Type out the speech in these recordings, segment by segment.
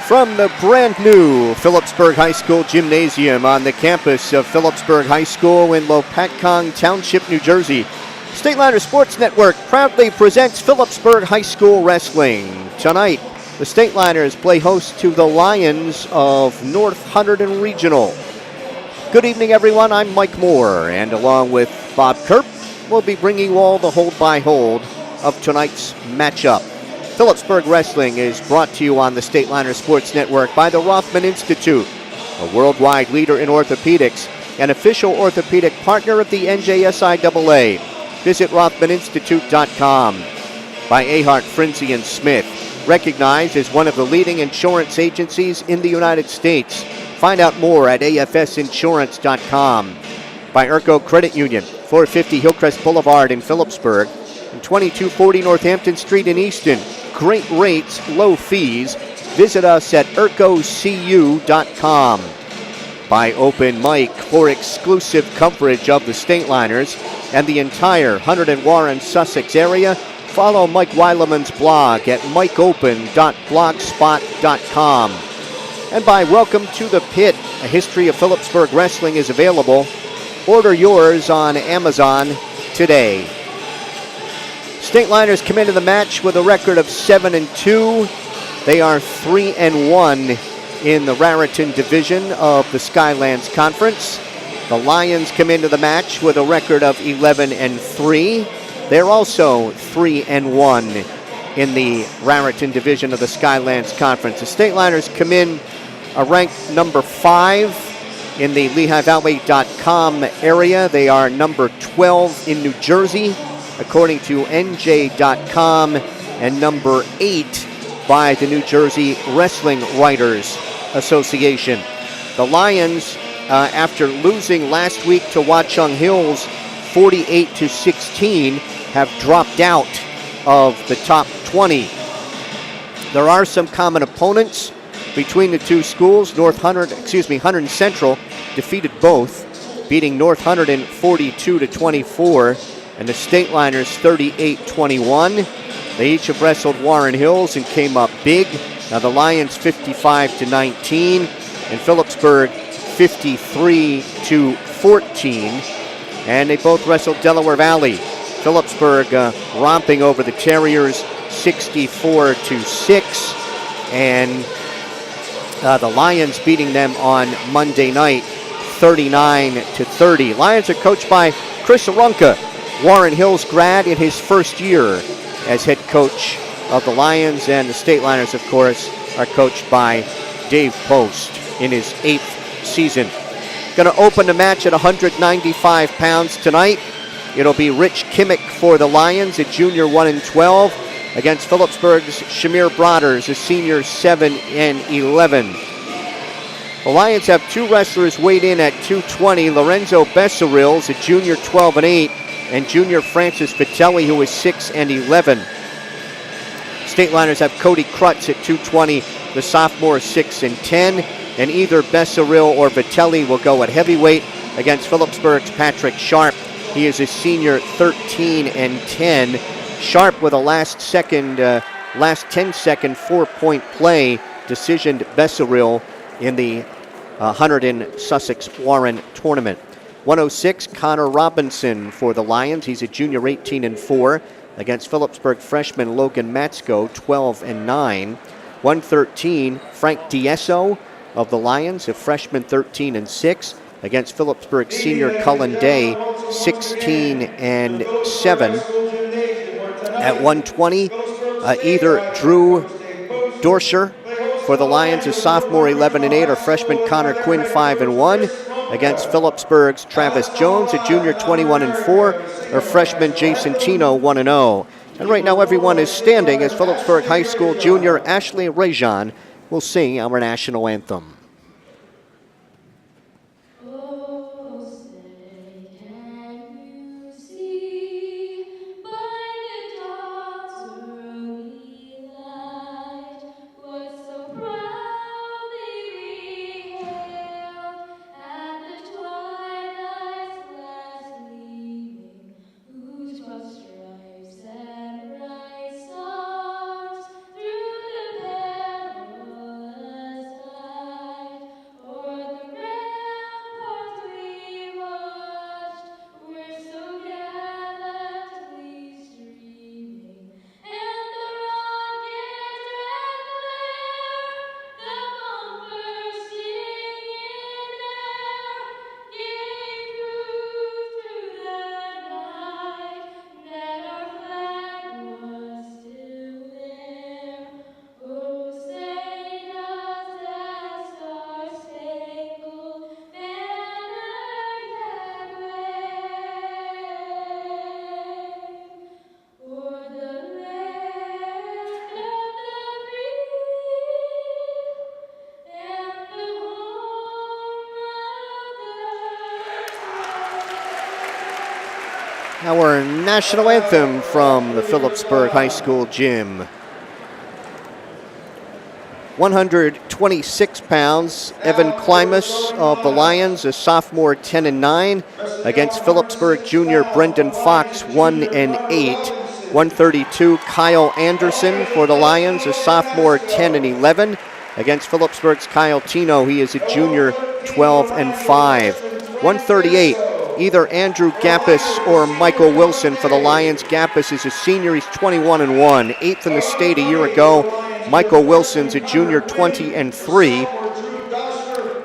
From the brand new Phillipsburg High School Gymnasium on the campus of Phillipsburg High School in Lopatcong Township, New Jersey, Stateliner Sports Network proudly presents Phillipsburg High School Wrestling. Tonight, the Stateliners play host to the Lions of North Hunterdon Regional. Good evening, everyone. I'm Mike Moore, and along with Bob Kerp, we'll be bringing you all the hold-by-hold of tonight's matchup. Phillipsburg Wrestling is brought to you on the Stateliner Sports Network by the Rothman Institute, a worldwide leader in orthopedics and official orthopedic partner of the NJSIAA. Visit RothmanInstitute.com. By Ahart, Frinzi and Smith, recognized as one of the leading insurance agencies in the United States. Find out more at AFSinsurance.com. By Urco Credit Union, 450 Hillcrest Boulevard in Phillipsburg, and 2240 Northampton Street in Easton. Great rates, low fees. Visit us at urcocu.com. By Open Mic, for exclusive coverage of the Stateliners and the entire Hunterdon, Warren, Sussex area, follow Mike Weileman's blog at mikeopen.blogspot.com. And by Welcome to the Pit, a history of Phillipsburg wrestling is available. Order yours on Amazon today. Stateliners come into the match with a record of 7-2. They are 3-1 in the Raritan division of the Skylands Conference. The Lions come into the match with a record of 11-3. They're also 3-1 in the Raritan division of the Skylands Conference. The Stateliners come in ranked number 5 in the LehighValley.com area. They are number 12 in New Jersey, according to NJ.com, and number 8 by the New Jersey Wrestling Writers Association. The Lions, after losing last week to Watchung Hills 48-16, have dropped out of the top 20. There are some common opponents between the two schools. Hunterdon Central defeated both, beating North Hunterdon 42-24. And the Stateliners 38-21. They each have wrestled Warren Hills and came up big. Now the Lions 55-19 and Phillipsburg 53-14. And they both wrestled Delaware Valley. Phillipsburg romping over the Terriers 64-6. And the Lions beating them on Monday night 39-30. Lions are coached by Chris Arunca, Warren Hills grad in his first year as head coach of the Lions, and the Stateliners, of course, are coached by Dave Post in his 8th season. Going to open the match at 195 pounds tonight. It'll be Rich Kimmick for the Lions, a junior 1-12, against Phillipsburg's Shamir Broaders, a senior 7-11. The Lions have two wrestlers weighed in at 220. Lorenzo Bessarils, a junior 12-8, and junior Francis Vitelli, who is 6-11. Stateliners have Cody Krutz at 220, the sophomore 6-10, and either Bessaril or Vitelli will go at heavyweight against Phillipsburg's Patrick Sharp. He is a senior 13-10. Sharp with a last 10-second 4-point play decisioned Bessaril in the Hunterdon Sussex Warren tournament. 106, Connor Robinson for the Lions. He's a junior 18-4 against Phillipsburg freshman Logan Matsko, 12-9. 113, Frank Diesso of the Lions, a freshman 13-6 against Phillipsburg senior Cullen Day, 16-7. At 120, either Drew Dorscher for the Lions, a sophomore 11-8, or freshman Connor Quinn, 5-1. Against Phillipsburg's Travis Jones, a junior 21-4, or freshman Jason Tino, 1-0. And right now everyone is standing as Phillipsburg High School junior Ashley Rajan will sing our national anthem. our national anthem from the Phillipsburg High School gym. 126 pounds, Evan Klimas of the Lions, a sophomore, 10-9, against Phillipsburg junior Brendan Fox, 1-8. 132, Kyle Anderson for the Lions, a sophomore, 10-11, against Phillipsburg's Kyle Tino. He is a junior, 12-5. 138, either Andrew Gappis or Michael Wilson for the Lions. Gappis is a senior, he's 21-1, 8th in the state a year ago. Michael Wilson's a junior, 20-3.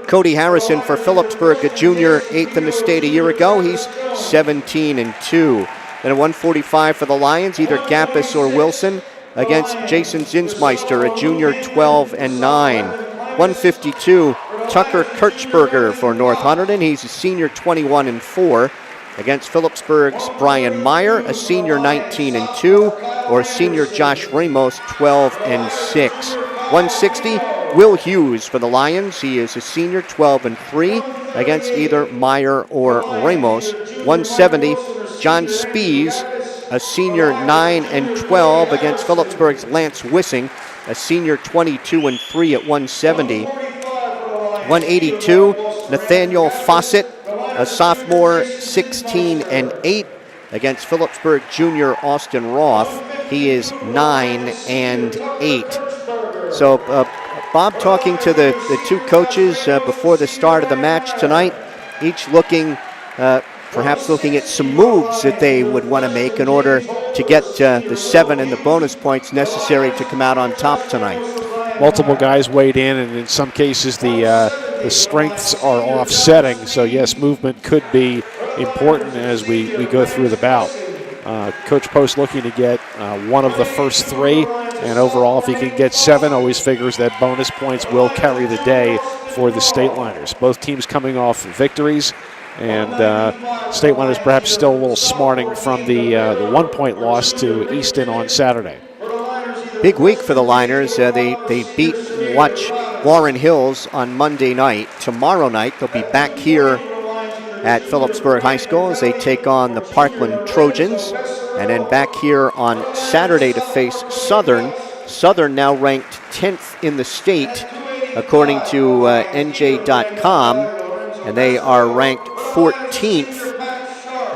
Cody Harrison for Phillipsburg, a junior, 8th in the state a year ago. He's 17-2. Then at 145 for the Lions, either Gappis or Wilson, against Jason Zinsmeister, a junior, 12-9. 152, Tucker Kirchberger for North Hunterdon. He's a senior, 21-4. Against Phillipsburg's Brian Meyer, a senior, 19-2, or senior Josh Ramos, 12-6. 160, Will Hughes for the Lions. He is a senior, 12-3, against either Meyer or Ramos. 170, John Spies, a senior, 9-12, against Phillipsburg's Lance Wissing, a senior, 22-3 at 170. 182, Nathaniel Fawcett, a sophomore, 16-8, against Phillipsburg junior Austin Roth. He is 9-8. So Bob, talking to the two coaches before the start of the match tonight, each perhaps looking at some moves that they would want to make in order to get the 7 and the bonus points necessary to come out on top tonight. Multiple guys weighed in, and in some cases the strengths are offsetting. So yes, movement could be important as we go through the bout. Coach Post looking to get one of the first 3, and overall if he can get 7, always figures that bonus points will carry the day for the State Liners. Both teams coming off victories, and State Liners perhaps still a little smarting from the 1-point loss to Easton on Saturday. Big week for the Liners. They beat Warren Hills on Monday night. Tomorrow night they'll be back here at Phillipsburg High School as they take on the Parkland Trojans, and then back here on Saturday to face Southern. Southern now ranked 10th in the state according to NJ.com, and they are ranked 14th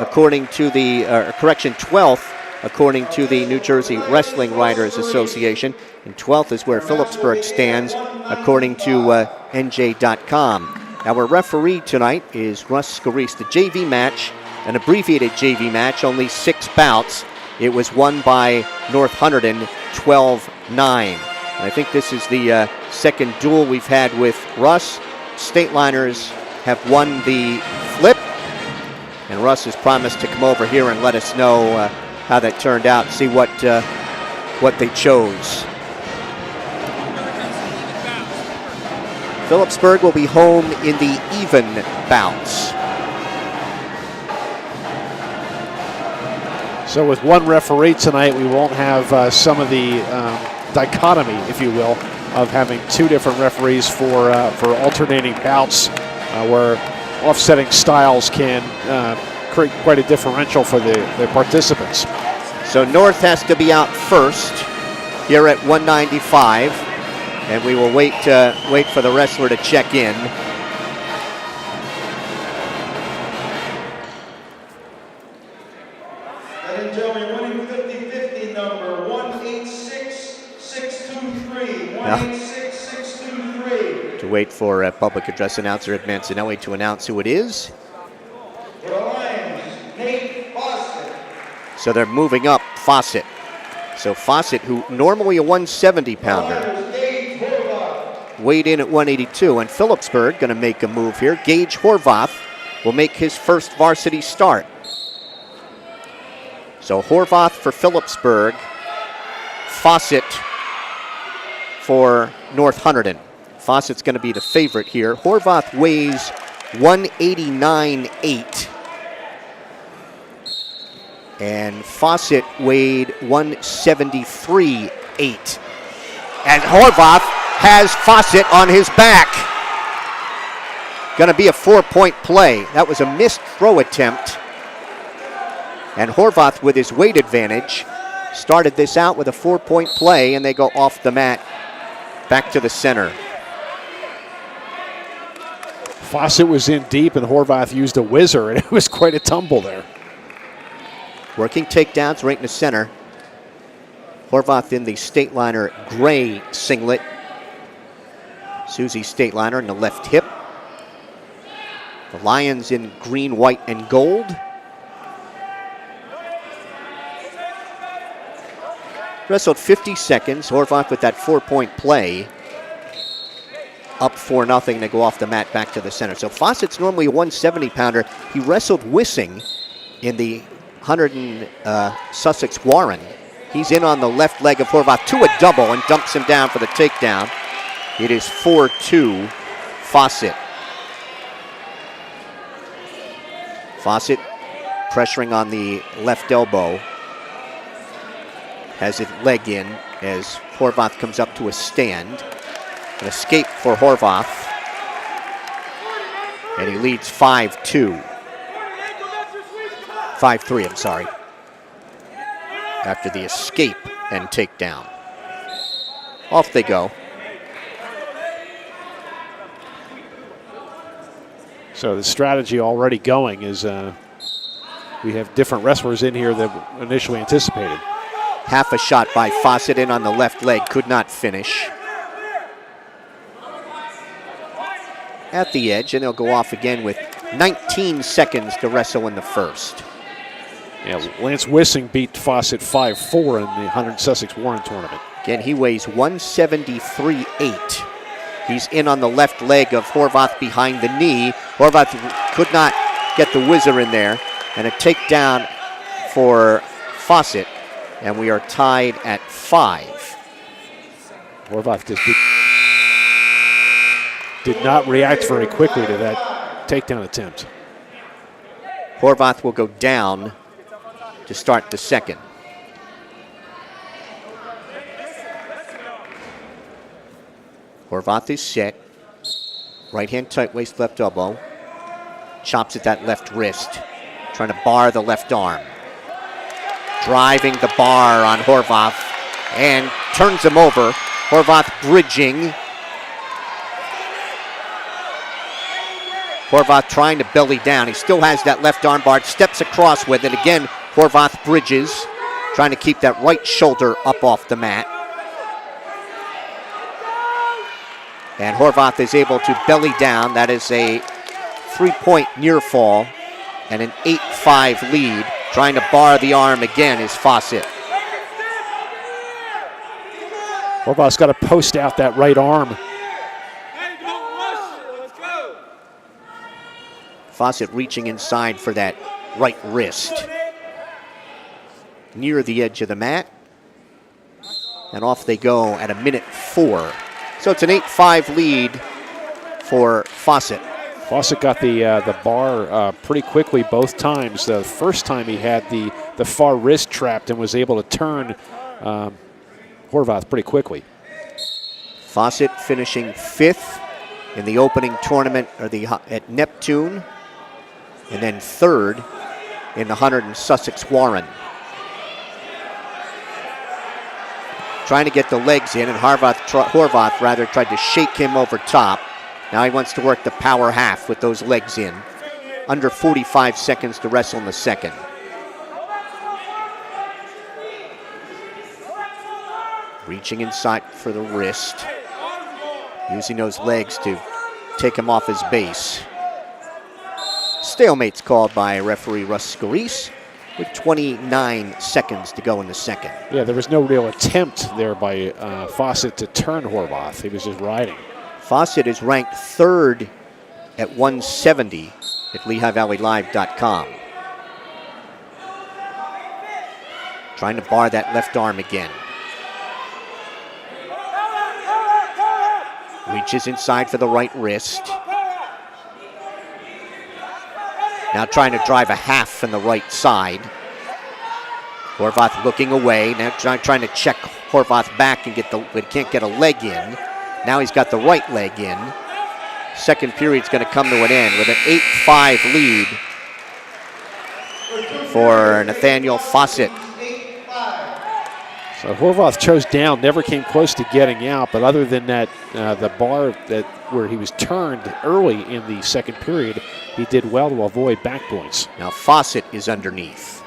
according to 12th according to the New Jersey Wrestling Writers Association, and 12th is where Phillipsburg stands according to NJ.com. Our referee tonight is Russ Scarice. The JV match, an abbreviated JV match, only 6 bouts. It was won by North Hunterdon, 12-9. And I think this is the second duel we've had with Russ. State Liners have won the flip, and Russ has promised to come over here and let us know how that turned out, see what they chose. Phillipsburg will be home in the even bouts. So with one referee tonight, we won't have some of the dichotomy, if you will, of having 2 different referees for alternating bouts, where offsetting styles can create quite a differential for the participants. So North has to be out first here at 195, and we will wait for the wrestler to check in. Ladies and gentlemen, winning 50-50 number 186623. 186623. To wait for public address announcer Ed Mancinelli to announce who it is. For the Lions, Nate Fawcett. So they're moving up Fawcett. So Fawcett, who normally a 170-pounder, weighed in at 182. And Phillipsburg going to make a move here. Gage Horvath will make his first varsity start. So Horvath for Phillipsburg, Fawcett for North Hunterdon. Fawcett's going to be the favorite here. Horvath weighs 189.8. And Fawcett weighed 173.8. And Horvath has Fawcett on his back. Going to be a 4-point play. That was a missed throw attempt And Horvath, with his weight advantage, started this out with a 4-point play, and they go off the mat back to the center. Fawcett was in deep, and Horvath used a whizzer, and it was quite a tumble there. Working takedowns right in the center. Horvath in the Stateliner gray singlet. Susie Stateliner in the left hip. The Lions in green, white, and gold. Wrestled 50 seconds. Horvath with that 4-point play. Up 4-0. They go off the mat back to the center. So Fawcett's normally a 170-pounder. He wrestled Wissing in the Hunterdon Sussex Warren. He's in on the left leg of Horvath to a double and dumps him down for the takedown. It is 4-2 Fawcett. Fawcett pressuring on the left elbow. Has his leg in as Horvath comes up to a stand. An escape for Horvath. And he leads 5-2. 5-3, I'm sorry. After the escape and takedown. Off they go. So the strategy already going is we have different wrestlers in here than initially anticipated. Half a shot by Fawcett in on the left leg, could not finish. At the edge, and they'll go off again with 19 seconds to wrestle in the first. Yeah, Lance Wissing beat Fawcett 5-4 in the Hunterdon Sussex Warren tournament. Again, he weighs 173.8. He's in on the left leg of Horvath behind the knee. Horvath could not get the whizzer in there, and a takedown for Fawcett, and we are tied at 5. Horvath just did not react very quickly to that takedown attempt. Horvath will go down to start the second. Horvath is set. Right hand tight waist, left elbow. Chops at that left wrist. Trying to bar the left arm. Driving the bar on Horvath and turns him over. Horvath bridging. Horvath trying to belly down. He still has that left arm bar. Steps across with it. Again, Horvath bridges. Trying to keep that right shoulder up off the mat. And Horvath is able to belly down. That is a 3-point near fall and an 8-5 lead. Trying to bar the arm again is Fawcett. Horvath's got to post out that right arm. Fawcett reaching inside for that right wrist. Near the edge of the mat. And off they go at 1:04. So it's an 8-5 lead for Fawcett. Fawcett got the bar pretty quickly both times. The first time he had the far wrist trapped and was able to turn Horvath pretty quickly. Fawcett finishing 5th in the opening tournament at Neptune, and then 3rd in the Hunterdon Sussex Warren. Trying to get the legs in, and Horvath tried to shake him over top. Now he wants to work the power half with those legs in. Under 45 seconds to wrestle in the second. Reaching inside for the wrist. Using those legs to take him off his base. Stalemate's called by referee Russ Scarice with 29 seconds to go in the second. Yeah, there was no real attempt there by Fawcett to turn Horvath. He was just riding. Fawcett is ranked 3rd at 170 at LehighValleyLive.com. Trying to bar that left arm again. Reaches inside for the right wrist. Now trying to drive a half from the right side. Horvath looking away. Now trying to check Horvath back and but can't get a leg in. Now he's got the right leg in. Second period's going to come to an end with an 8-5 lead for Nathaniel Fawcett. So Horvath chose down, never came close to getting out, but other than that, the bar where he was turned early in the second period, he did well to avoid back points. Now Fawcett is underneath.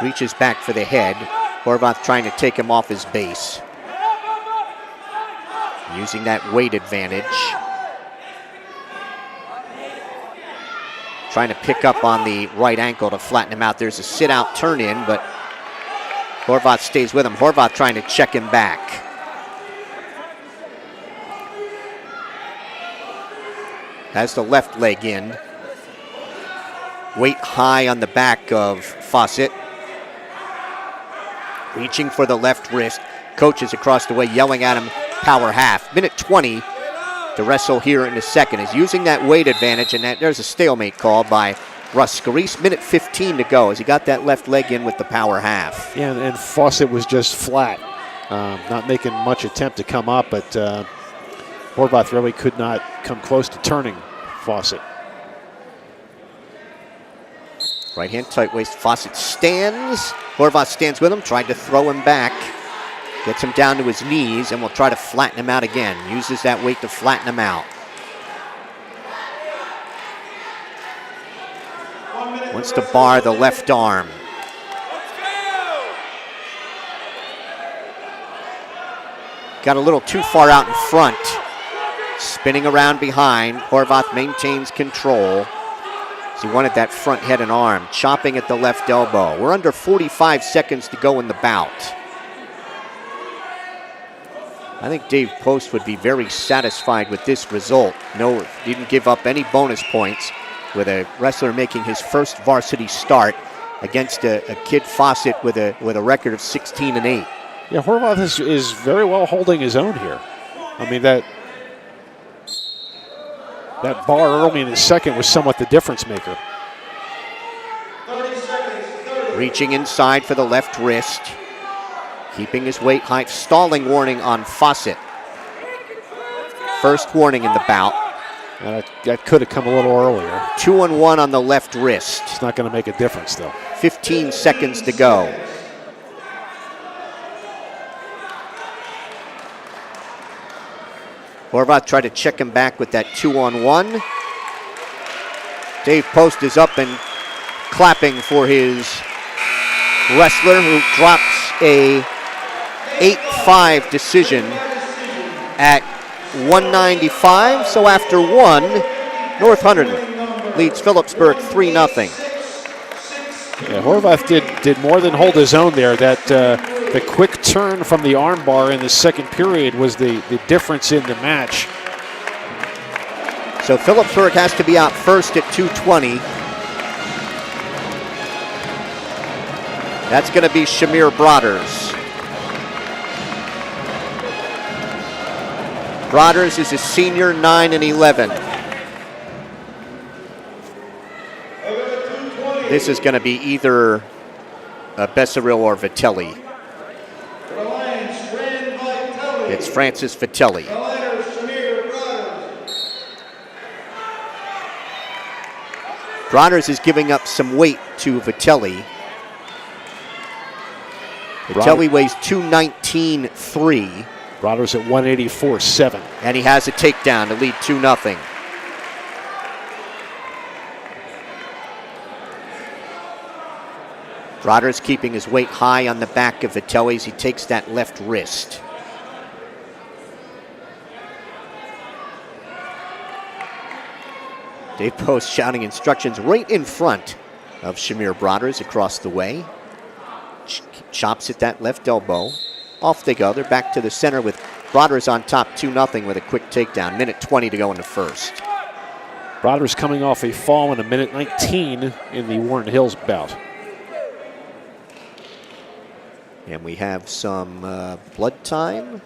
Reaches back for the head. Horvath trying to take him off his base. Using that weight advantage. Trying to pick up on the right ankle to flatten him out. There's a sit-out turn-in, but Horvath stays with him. Horvath trying to check him back. Has the left leg in. Weight high on the back of Fawcett. Reaching for the left wrist. Coaches across the way yelling at him, power half. Minute 20 to wrestle here in the second. Is using that weight advantage, and there's a stalemate call by Russ Scarice. Minute 15 to go as he got that left leg in with the power half. Yeah, and Fawcett was just flat. Not making much attempt to come up, but Horvath really could not come close to turning Fawcett. Right hand tight waist. Fawcett stands. Horvath stands with him, tried to throw him back. Gets him down to his knees and will try to flatten him out again. Uses that weight to flatten him out. Wants to bar the left arm. Got a little too far out in front. Spinning around behind. Horvath maintains control. He wanted that front head and arm. Chopping at the left elbow. We're under 45 seconds to go in the bout. I think Dave Post would be very satisfied with this result. No, didn't give up any bonus points with a wrestler making his first varsity start against a kid Fawcett with a record of 16-8. Yeah, Horvath is very well holding his own here. I mean, that bar early in the second was somewhat the difference maker. 30 seconds, 30. Reaching inside for the left wrist. Keeping his weight high. Stalling warning on Fawcett. First warning in the bout. That could have come a little earlier. 2-1 on the left wrist. It's not going to make a difference, though. 15 seconds to go. Horvath tried to check him back with that 2-on-1. Dave Post is up and clapping for his wrestler who drops a 8-5 decision at 195. So after one, North Hunterdon leads Phillipsburg 3-0. Yeah, Horvath did more than hold his own there. That the quick turn from the armbar in the second period was the difference in the match. So Phillipsburg has to be out first at 2:20. That's going to be Shamir Broders. Broders is a senior, 9-11. This is going to be either Bessaril or Vitelli. It's Francis Vitelli. Broders is giving up some weight to Vitelli. Vitelli weighs 219.3. Broders at 184.7. And he has a takedown to lead 2-0. Broders keeping his weight high on the back of Vitelli as he takes that left wrist. Dave Post shouting instructions right in front of Shamir Broders across the way. Chops at that left elbow. Off they go. They're back to the center with Broders on top 2-0 with a quick takedown. Minute 20 to go in the first. Broders coming off a fall in a minute 19 in the Warren Hills bout. And we have some blood time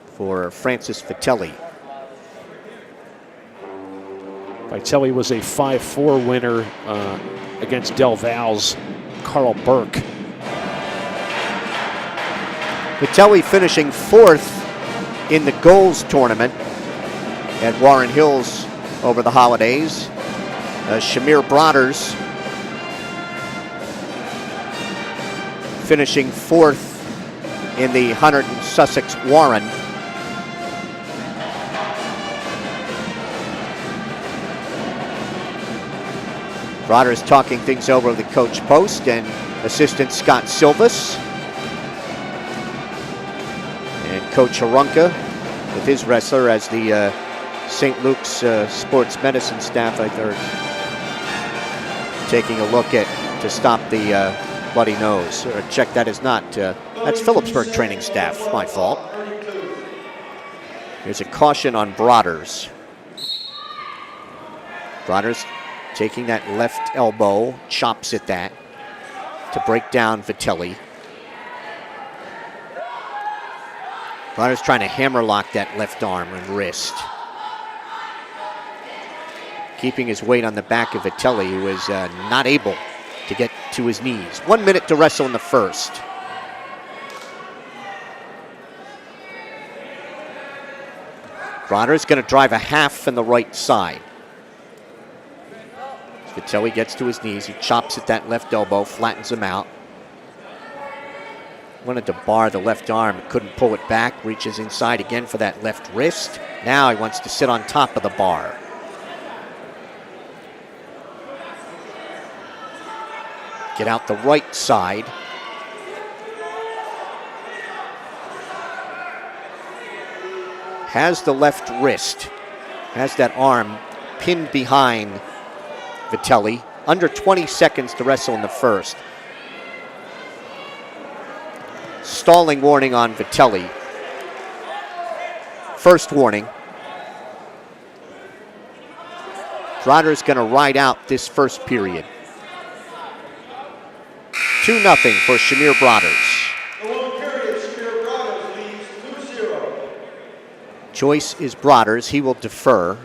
for Francis Vitelli. Vitelli was a 5-4 winner against Del Val's Carl Burke. Vitelli finishing fourth in the goals tournament. at Warren Hills over the holidays. Shamir Broaders finishing 4th in the Hunterdon Sussex Warren. Broaders talking things over with the coach post and assistant Scott Silvas. And Coach Harunka with his wrestler as the St. Luke's sports medicine staff, I think, taking a look at to stop the bloody nose. Or check that is not, that's Phillipsburg training staff, my fault. Here's a caution on Broaders. Broaders taking that left elbow, chops at that to break down Vitelli. Broaders trying to hammerlock that left arm and wrist. Keeping his weight on the back of Vitelli, who was not able to get to his knees. 1 minute to wrestle in the first. Broaders going to drive a half from the right side. Vitelli gets to his knees. He chops at that left elbow, flattens him out. Wanted to bar the left arm, couldn't pull it back. Reaches inside again for that left wrist. Now he wants to sit on top of the bar. Get out the right side. Has the left wrist. Has that arm pinned behind Vitelli. Under 20 seconds to wrestle in the first. Stalling warning on Vitelli. First warning. Broaders going to ride out this first period. 2-0 for Shamir Broaders. The one period, Shamir Broaders leads 2-0. Choice is Broaders. He will defer.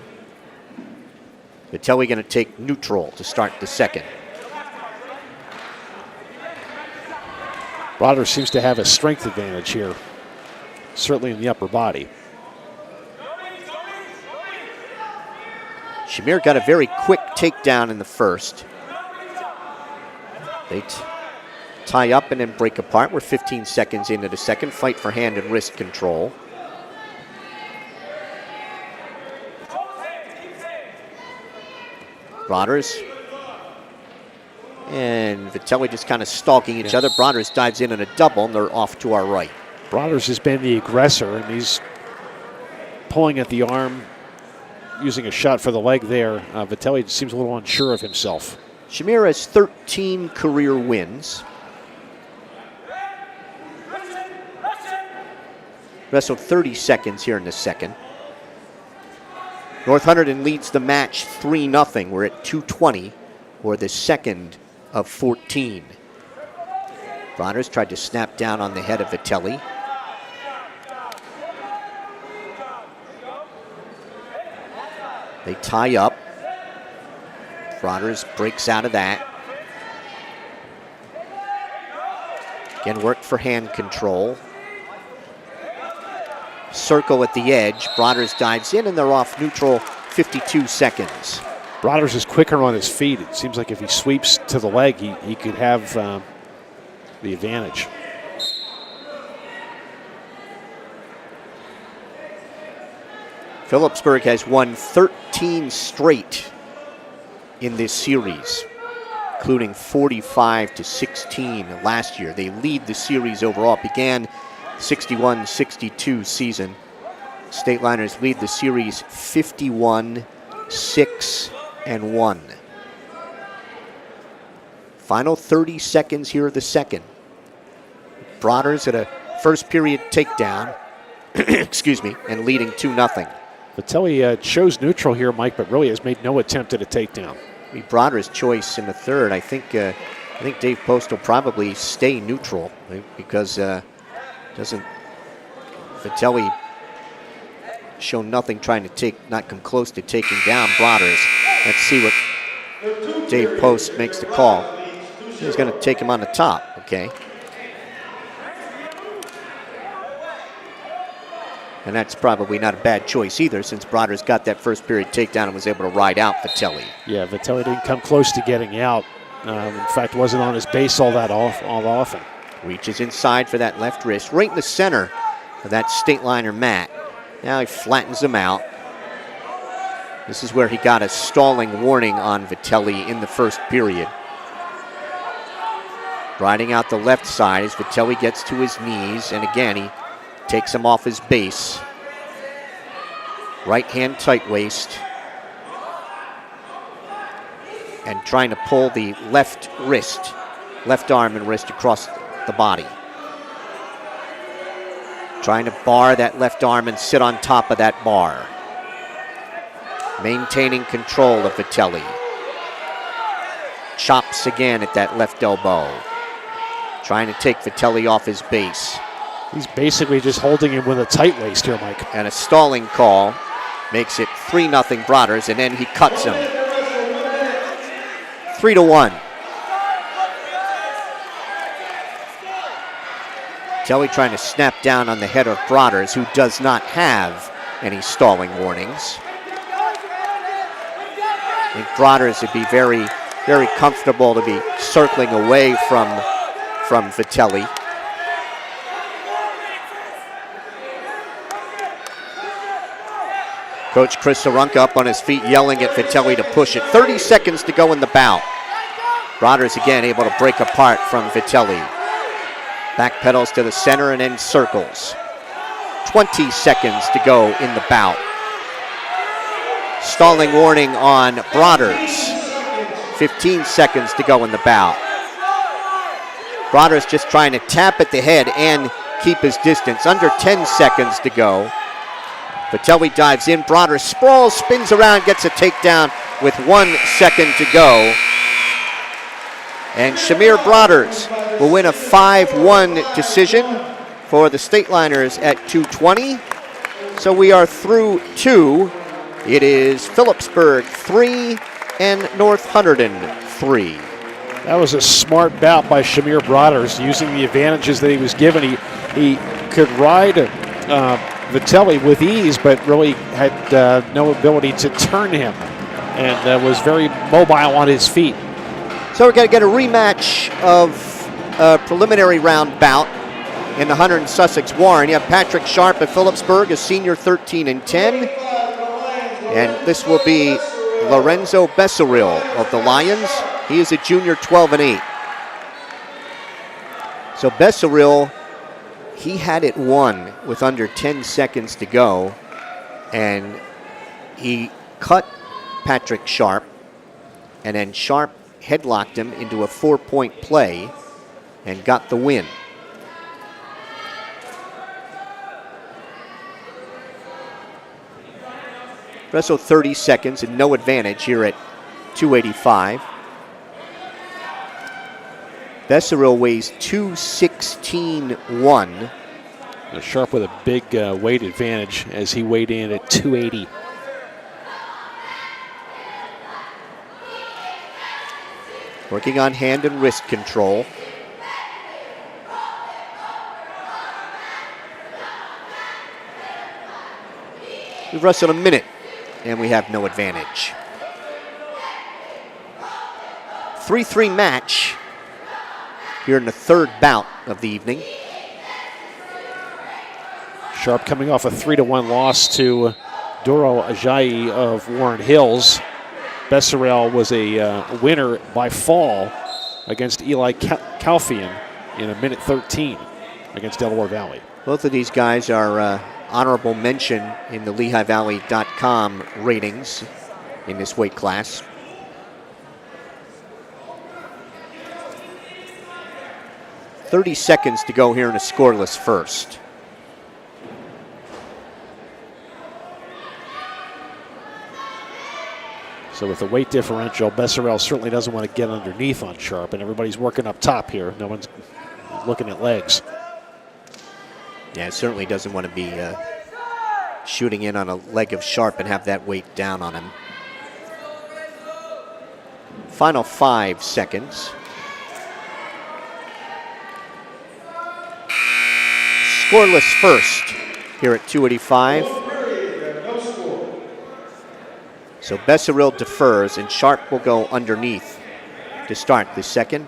Vitelli going to take neutral to start the second. Broaders seems to have a strength advantage here, certainly in the upper body. Shamir got a very quick takedown in the first. They tie up and then break apart. We're 15 seconds into the second. Fight for hand and wrist control. Broaders and Vitelli just kind of stalking each other. Broaders dives in a double, and they're off to our right. Broaders has been the aggressor, and he's pulling at the arm, using a shot for the leg there. Vitelli seems a little unsure of himself. Shamir has 13 career wins. Wrestled 30 seconds here in the second. North Hunterdon leads the match 3-0. We're at 2:20 for the second of 14. Broaders tried to snap down on the head of Vitelli. They tie up. Broaders breaks out of that. Again, work for hand control. Circle at the edge. Broaders dives in, and they're off neutral. 52 seconds. Broaders is quicker on his feet. It seems like if he sweeps to the leg, he could have the advantage. Phillipsburg has won 13 straight in this series, including 45-16 last year. They lead the series overall. It began 61-62 season. State Liners lead the series 51-6-1. Final 30 seconds here of the second. Broaders at a first period takedown, excuse me, and leading 2-0. Vitelli chose neutral here, Mike, but really has made no attempt at a takedown. Broaders' choice in the third. I think Dave Post will probably stay neutral because doesn't Vitelli show nothing trying to not come close to taking down Broaders. Let's see what Dave Post makes the call. He's going to take him on the top, okay. And that's probably not a bad choice either, since Broders got that first period takedown and was able to ride out Vitelli. Yeah, Vitelli didn't come close to getting out. In fact, wasn't on his base all often. Reaches inside for that left wrist, right in the center of that state liner mat. Now he flattens him out. This is where he got a stalling warning on Vitelli in the first period. Riding out the left side as Vitelli gets to his knees, and again he takes him off his base. Right hand tight waist. And trying to pull the left arm and wrist across the body. Trying to bar that left arm and sit on top of that bar. Maintaining control of Vitelli. Chops again at that left elbow. Trying to take Vitelli off his base. He's basically just holding him with a tight waist here, Mike. And a stalling call makes it 3-0 Broders, and then he cuts him. 3-1. Vitelli trying to snap down on the head of Broders, who does not have any stalling warnings. I think Broders would be very, very comfortable to be circling away from Vitelli. Coach Chris Sarunka up on his feet yelling at Vitelli to push it. 30 seconds to go in the bout. Broders again able to break apart from Vitelli. Backpedals to the center and then circles. 20 seconds to go in the bout. Stalling warning on Broders. 15 seconds to go in the bout. Broders just trying to tap at the head and keep his distance. Under 10 seconds to go. Vitelli dives in, Broders sprawls, spins around, gets a takedown with 1 second to go. And Shamir Broders will win a 5-1 decision for the State Liners at 2:20. So we are through 2. It is Phillipsburg 3 and North Hunterdon 3. That was a smart bout by Shamir Broders, using the advantages that he was given. He could ride Vitelli with ease, but really had no ability to turn him, and was very mobile on his feet. So we're going to get a rematch of a preliminary round bout in the Hunter and Sussex Warren. You have Patrick Sharp of Phillipsburg, a senior 13-10. And this will be Lorenzo Besseril of the Lions. He is a junior 12-8. So Besseril, he had it won with under 10 seconds to go, and he cut Patrick Sharp, and then Sharp headlocked him into a 4-point play and got the win. Wrestle 30 seconds and no advantage here at 285. Besseril weighs 216.1. Sharp with a big weight advantage as he weighed in at 280. Working on hand and wrist control. We've wrestled a minute and we have no advantage. 3-3 match here in the third bout of the evening. Sharp coming off a 3-1 loss to Doro Ajayi of Warren Hills. Besseril was a winner by fall against Eli Calfian in a minute 13 against Delaware Valley. Both of these guys are honorable mention in the LehighValley.com ratings in this weight class. .30 seconds to go here in a scoreless first. So with the weight differential, Besseril certainly doesn't want to get underneath on Sharp, and everybody's working up top here. No one's looking at legs. Yeah, it certainly doesn't want to be shooting in on a leg of Sharp and have that weight down on him. Final 5 seconds. Scoreless first. here at 285. So Besseril defers, and Sharp will go underneath to start the second.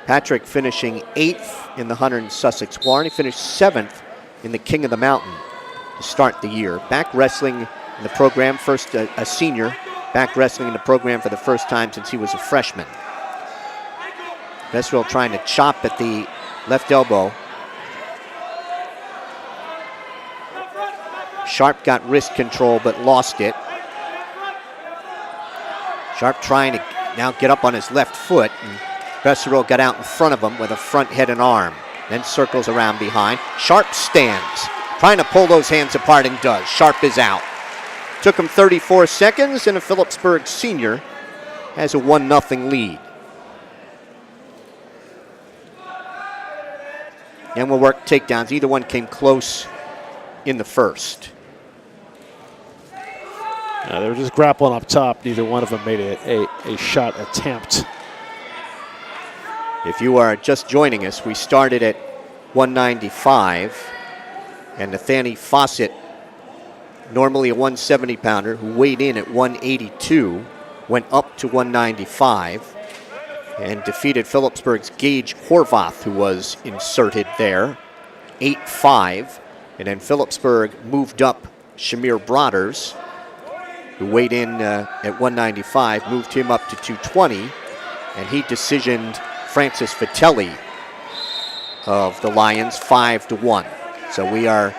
Patrick finishing 8th in the Hunter and Sussex Warren. He finished 7th in the King of the Mountain to start the year. Back wrestling in the program, first a senior, back wrestling in the program for the first time since he was a freshman. Besseril trying to chop at the left elbow. Sharp got wrist control but lost it. Sharp trying to now get up on his left foot. And Besseril got out in front of him with a front head and arm. Then circles around behind. Sharp stands, trying to pull those hands apart, and does. Sharp is out. Took him 34 seconds, and a Phillipsburg senior has a 1-0 lead. And we'll work takedowns. Either one came close in the first. They were just grappling up top. Neither one of them made a shot attempt. If you are just joining us, we started at 195, and Nathaniel Fawcett, normally a 170-pounder, who weighed in at 182, went up to 195 and defeated Phillipsburg's Gage Horvath, who was inserted there, 8-5. And then Phillipsburg moved up Shamir Broaders, who weighed in at 195, moved him up to 220, and he decisioned Francis Vitelli of the Lions 5-1. So we are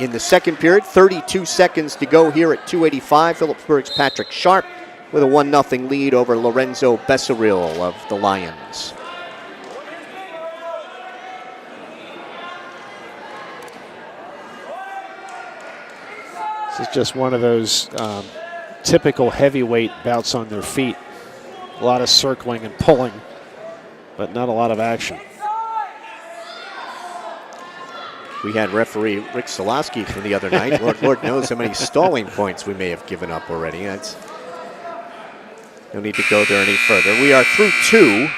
in the second period, 32 seconds to go here at 285. Phillipsburg's Patrick Sharp with a 1-0 lead over Lorenzo Besseril of the Lions. This is just one of those typical heavyweight bouts on their feet. A lot of circling and pulling, but not a lot of action. We had referee Rick Solowski from the other night. Lord knows how many stalling points we may have given up already. That's no need to go there any further. We are through 2.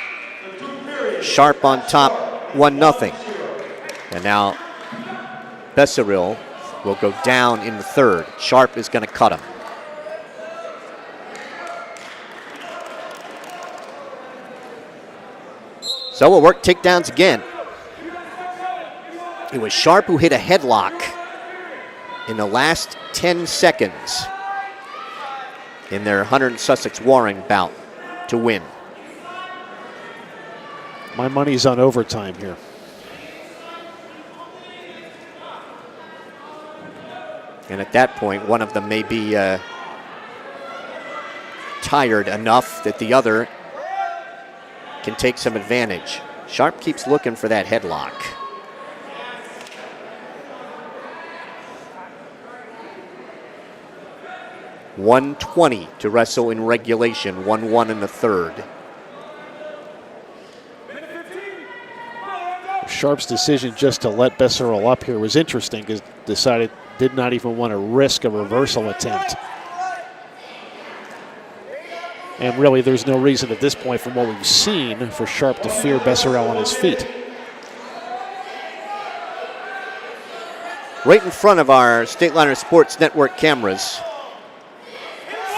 Sharp on top, 1-0. And now Besseril will go down in the third. Sharp is going to cut him. So we'll work takedowns again. It was Sharp who hit a headlock in the last 10 seconds in their Hunter and Sussex Warring bout to win. My money's on overtime here. And at that point, one of them may be tired enough that the other can take some advantage. Sharp keeps looking for that headlock. .120 to wrestle in regulation, 1-1 in the third. Sharp's decision just to let Besseril up here was interesting because did not even want to risk a reversal attempt. And really, there's no reason at this point, from what we've seen, for Sharp to fear Besseril on his feet. Right in front of our State Liner Sports Network cameras,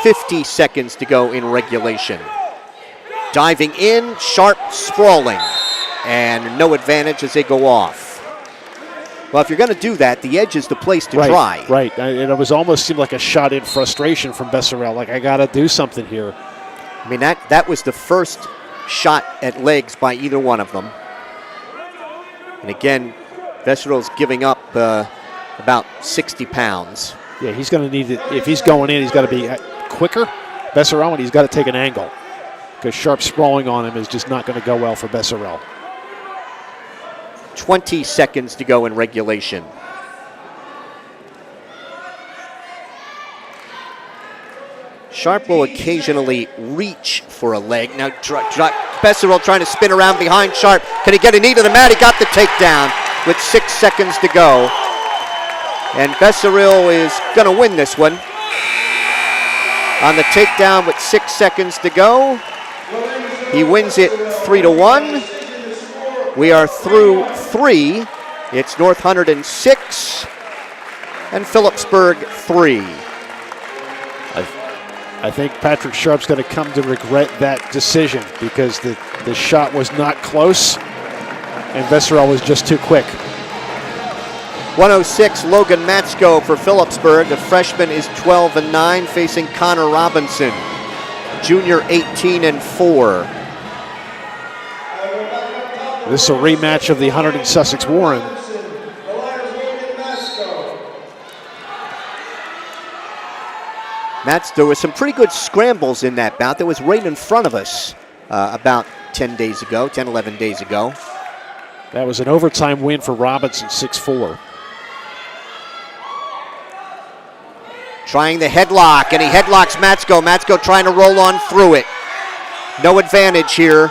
50 seconds to go in regulation. Diving in, Sharp sprawling, and no advantage as they go off. Well, if you're going to do that, the edge is the place to try. Right, and it was almost seemed like a shot in frustration from Besseril, like I got to do something here. I mean, that was the first shot at legs by either one of them. And again, Besseril's giving up about 60 pounds. Yeah, he's going to need it. If he's going in, he's got to be quicker. Besseril, and he's got to take an angle because Sharp sprawling on him is just not going to go well for Besseril. 20 seconds to go in regulation. Sharp will occasionally reach for a leg. Now Besseril trying to spin around behind Sharp. Can he get a knee to the mat? He got the takedown with 6 seconds to go. And Besseril is going to win this one. On the takedown with 6 seconds to go. He wins it 3-1. We are through 3. It's North Hunterdon 6 and Phillipsburg 3. I think Patrick Sharp's going to come to regret that decision because the shot was not close and Vesserell was just too quick. 106, Logan Matsko for Phillipsburg. The freshman is 12-9, facing Connor Robinson, junior 18-4. This is a rematch of the Hunterdon Sussex Warren. There were some pretty good scrambles in that bout that was right in front of us about 10, 11 days ago. That was an overtime win for Robinson, 6-4. Trying the headlock, and he headlocks Matsko. Matsko trying to roll on through it. No advantage here.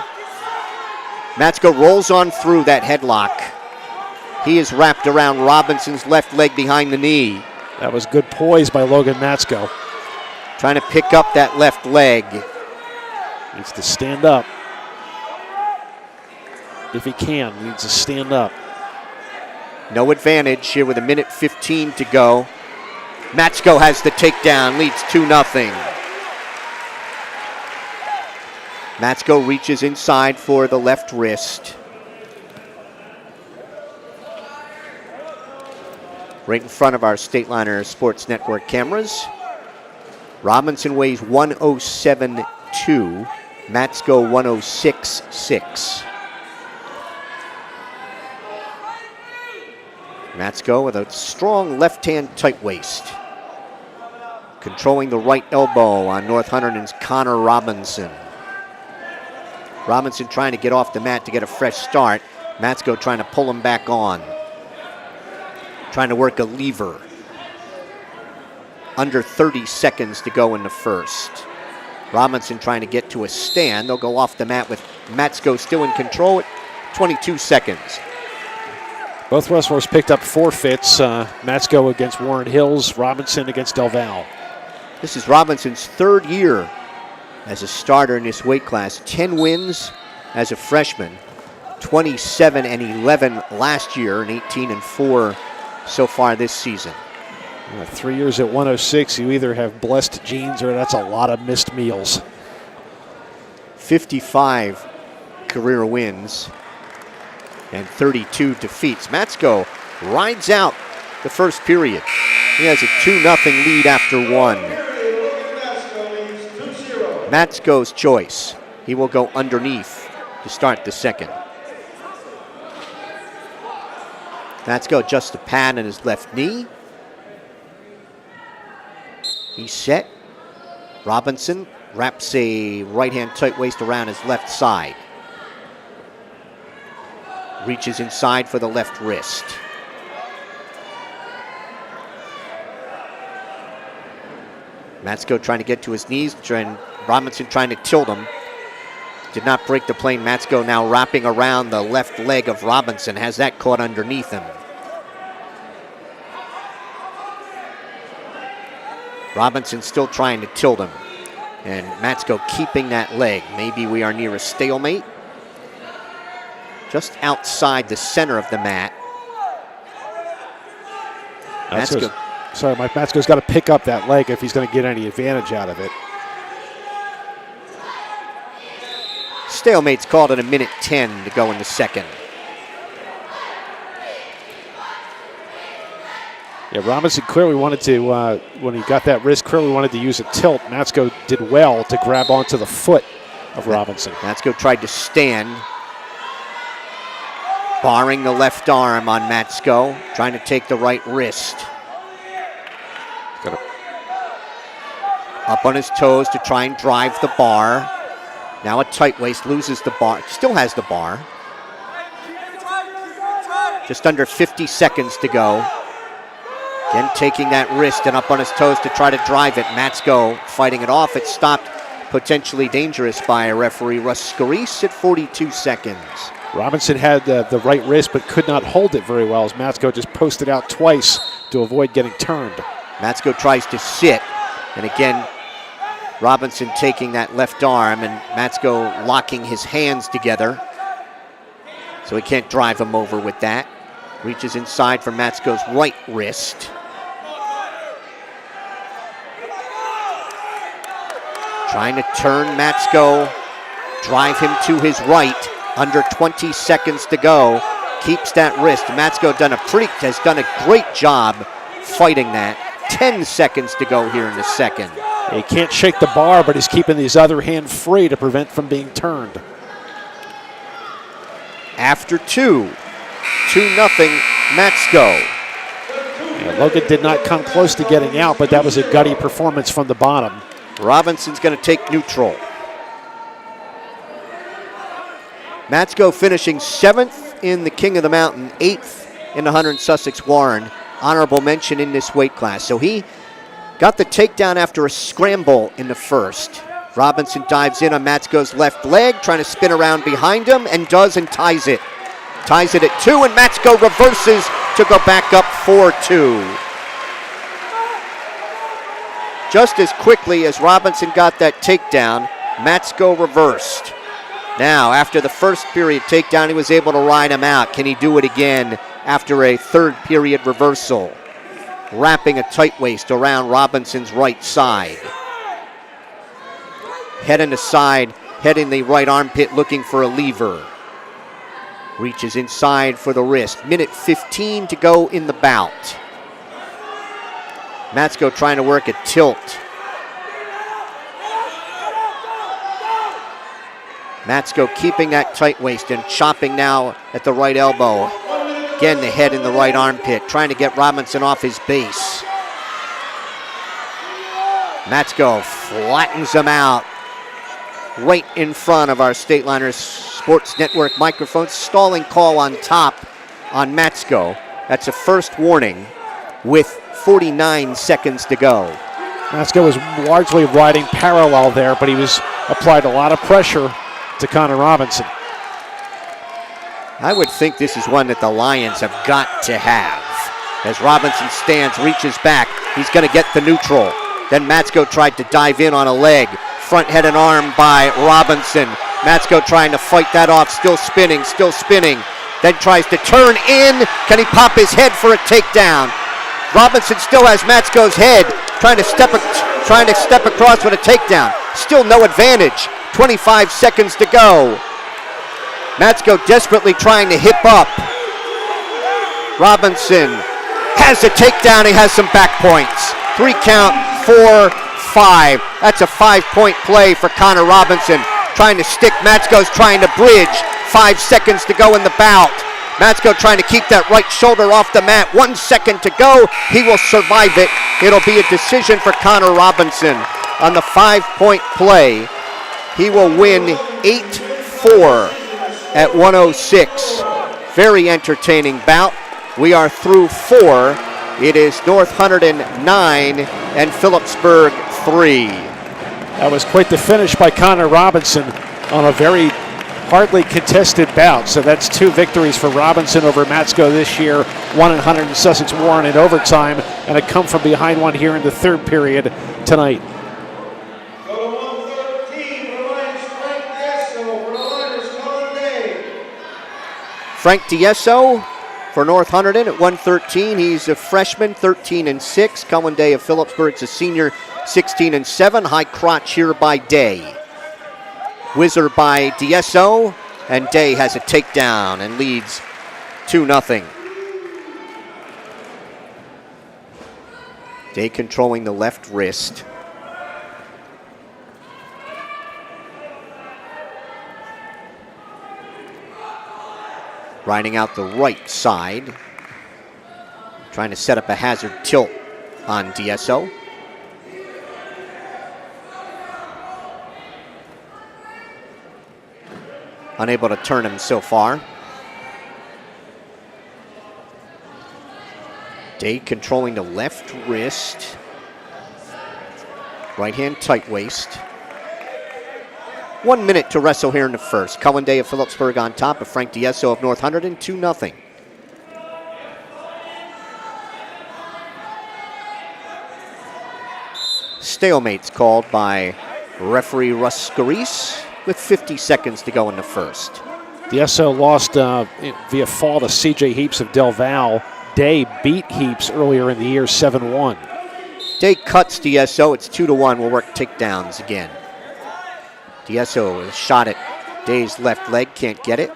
Matsko rolls on through that headlock. He is wrapped around Robinson's left leg behind the knee. That was good poise by Logan Matsko. Trying to pick up that left leg. Needs to stand up. If he can, needs to stand up. No advantage here with 1:15 to go. Matsko has the takedown, leads 2-0. Matsko reaches inside for the left wrist. Right in front of our Stateliner Sports Network cameras. Robinson weighs 107.2, Matsko 106.6. Matsko with a strong left-hand tight waist. Controlling the right elbow on North Hunterdon's Connor Robinson. Robinson trying to get off the mat to get a fresh start. Matsko trying to pull him back on. Trying to work a lever. Under 30 seconds to go in the first. Robinson trying to get to a stand. They'll go off the mat with Matsko still in control at 22 seconds. Both wrestlers picked up forfeits. Matsko against Warren Hills, Robinson against Del Val. This is Robinson's third year as a starter in this weight class. 10 wins as a freshman. 27-11 last year and 18-4 so far this season. 3 years at 106, you either have blessed genes or that's a lot of missed meals. 55 career wins and 32 defeats. Matsko rides out the first period. He has a 2-0 lead after one. Matsko's choice. He will go underneath to start the second. Matsko adjusts the pad on his left knee. He's set. Robinson wraps a right-hand tight waist around his left side. Reaches inside for the left wrist. Matsko trying to get to his knees. Robinson trying to tilt him. Did not break the plane. Matsko now wrapping around the left leg of Robinson. Has that caught underneath him. Robinson still trying to tilt him. And Matsko keeping that leg. Maybe we are near a stalemate. Just outside the center of the mat. Matsko's got to pick up that leg if he's going to get any advantage out of it. Stalemate's called at 1:10 to go in the second. Yeah, Robinson clearly wanted to, when he got that wrist, clearly wanted to use a tilt. Matsko did well to grab onto the foot of Robinson. Matsko tried to stand, barring the left arm on Matsko, trying to take the right wrist. Up on his toes to try and drive the bar. Now a tight waist, loses the bar, still has the bar. Just under 50 seconds to go. Again, taking that wrist and up on his toes to try to drive it. Matsko fighting it off. It's stopped, potentially dangerous by referee Russ Scarice at 42 seconds. Robinson had the right wrist but could not hold it very well as Matsko just posted out twice to avoid getting turned. Matsko tries to sit, and again, Robinson taking that left arm and Matsko locking his hands together so he can't drive him over with that. Reaches inside for Matsko's right wrist. Trying to turn Matsko, drive him to his right. Under 20 seconds to go. Keeps that wrist. Matsko has done a great job fighting that. 10 seconds to go here in the second. He can't shake the bar, but he's keeping his other hand free to prevent from being turned. After 2-0 Matsko. Yeah, Logan did not come close to getting out, but that was a gutty performance from the bottom. Robinson's going to take neutral. Matsko finishing 7th in the King of the Mountain, 8th in the Hunter and Sussex Warren. Honorable mention in this weight class. So he got the takedown after a scramble in the first. Robinson dives in on Matsko's left leg, trying to spin around behind him, and does, and ties it. Ties it at 2, and Matsko reverses to go back up 4-2. Just as quickly as Robinson got that takedown, Matsko reversed. Now, after the first period takedown, he was able to ride him out. Can he do it again after a third period reversal? Wrapping a tight waist around Robinson's right side. Head in the side, head in the right armpit, looking for a lever. Reaches inside for the wrist. Minute 15 to go in the bout. Matsko trying to work a tilt. Matsko keeping that tight waist and chopping now at the right elbow. Again, the head in the right armpit, trying to get Robinson off his base. Matsko flattens him out right in front of our Stateliners Sports Network microphone. Stalling call on top on Matsko. That's a first warning with 49 seconds to go. Matsko was largely riding parallel there, but he was applied a lot of pressure to Connor Robinson. I would think this is one that the Lions have got to have. As Robinson stands, reaches back, he's going to get the neutral. Then Matsko tried to dive in on a leg. Front head and arm by Robinson. Matsko trying to fight that off, still spinning. Then tries to turn in. Can he pop his head for a takedown? Robinson still has Matsko's head, trying to step across with a takedown. Still no advantage. 25 seconds to go. Matsko desperately trying to hip up. Robinson has a takedown. He has some back points. 3 count, 4, 5. That's a 5-point play for Connor Robinson. Trying to stick. Matsko's trying to bridge. 5 seconds to go in the bout. Matsko trying to keep that right shoulder off the mat. 1 second to go. He will survive it. It'll be a decision for Connor Robinson on the 5-point play. He will win 8-4 at 106. Very entertaining bout. We are through 4. It is North Hunterdon 9 and Phillipsburg 3. That was quite the finish by Connor Robinson on a very hardly contested bout. So that's 2 victories for Robinson over Matsko this year. 1 in Hunter and Sussex Warren in overtime, and a come from behind one here in the third period tonight. Frank Diesso for North Hunterdon at 113. He's a freshman, 13-6. Cullen Day of Phillipsburg's a senior, 16-7. High crotch here by Day. Whizzer by Diesso, and Day has a takedown and leads 2-0. Day controlling the left wrist. Riding out the right side. Trying to set up a hazard tilt on Diesso. Unable to turn him so far. Day controlling the left wrist. Right hand tight waist. 1 minute to wrestle here in the first. Cullen Day of Phillipsburg on top of Frank Diesso of North Hunterdon, 2-0. Stalemate's called by referee Russ Scarice with 50 seconds to go in the first. DSO lost via fall to C.J. Heaps of Del Val. Day beat Heaps earlier in the year 7-1. Day cuts DSO. It's 2-1. We'll work takedowns again. DSO has shot at Day's left leg. Can't get it.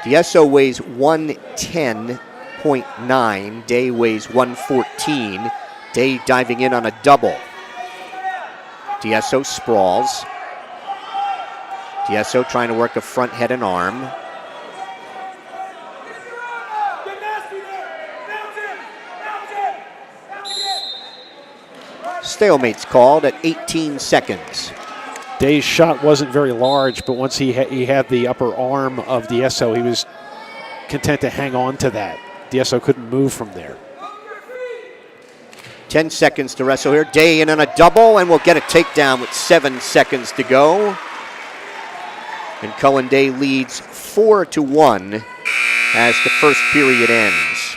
DSO weighs 110.9. Day weighs 114. Day diving in on a double. DSO sprawls. DSO trying to work a front head and arm. Stalemate's called at 18 seconds. Day's shot wasn't very large, but once he had the upper arm of DSO, he was content to hang on to that. DSO couldn't move from there. 10 seconds to wrestle here. Day in on a double, and we'll get a takedown with 7 seconds to go. And Cullen Day leads 4-1 as the first period ends.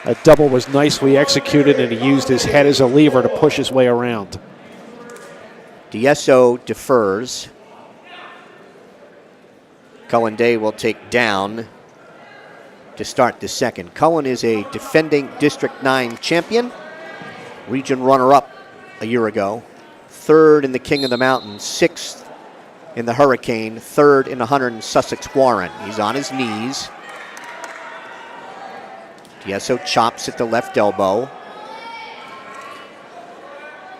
A double was nicely executed, and he used his head as a lever to push his way around. DSO defers. Cullen Day will take down to start the second. Cullen is a defending District 9 champion, region runner-up a year ago, third in the King of the Mountains, sixth in the Hurricane, third in the Hunter and Sussex Warren. He's on his knees. DSO chops at the left elbow.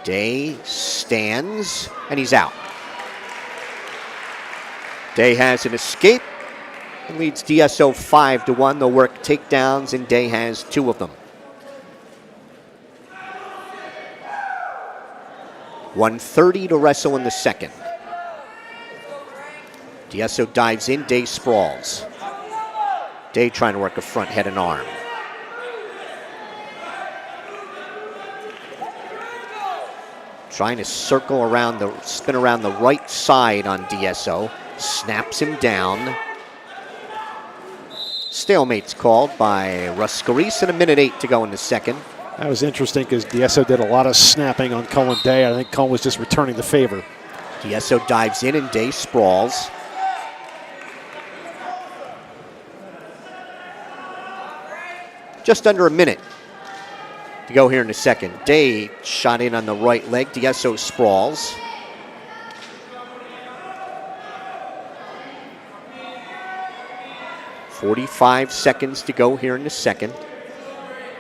Day stands, and he's out. Day has an escape and leads DSO 5-1. They'll work takedowns, and Day has 2 of them. 1:30 to wrestle in the second. DSO dives in, Day sprawls. Day trying to work a front head and arm. Trying to circle around spin around the right side on DSO. Snaps him down. Stalemate's called by Russ Scarice, and 1:08 to go in the second. That was interesting because DSO did a lot of snapping on Cullen Day. I think Cullen was just returning the favor. DSO dives in, and Day sprawls. Just under a minute to go here in the second. Day shot in on the right leg. DSO sprawls. .45 seconds to go here in the second.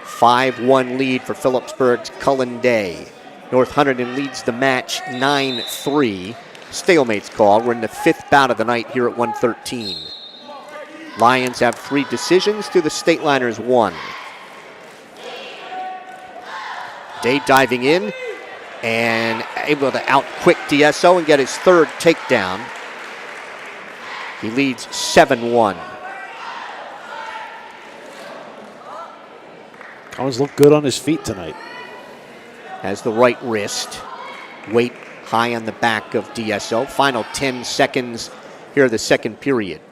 5-1 lead for Phillipsburg's Cullen Day. North Hunterdon leads the match 9-3. Stalemate's call. We're in the 5th bout of the night here at 113. Lions have 3 decisions to the State Liners 1. Day diving in and able to out-quick DSO and get his 3rd takedown. He leads 7-1. Collins looked good on his feet tonight. Has the right wrist. Weight high on the back of DSO. Final 10 seconds here of the second period.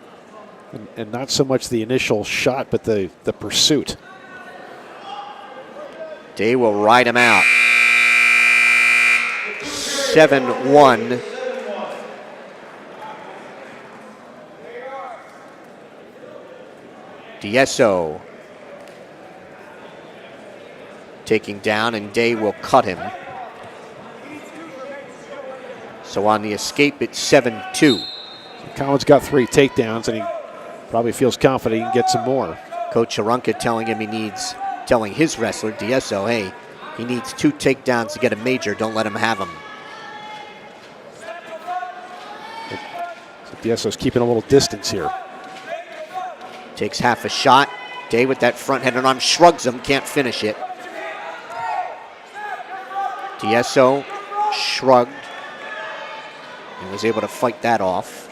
And not so much the initial shot, but the pursuit. Day will ride him out. 7-1. DSO taking down, and Day will cut him. So on the escape, it's 7-2. Collins got 3 takedowns, and he probably feels confident he can get some more. Coach Harunka telling his wrestler, DSO, hey, he needs 2 takedowns to get a major. Don't let him have them. So DSO's keeping a little distance here. Takes half a shot. Day with that front head and arm, shrugs him, can't finish it. DSO shrugged and was able to fight that off.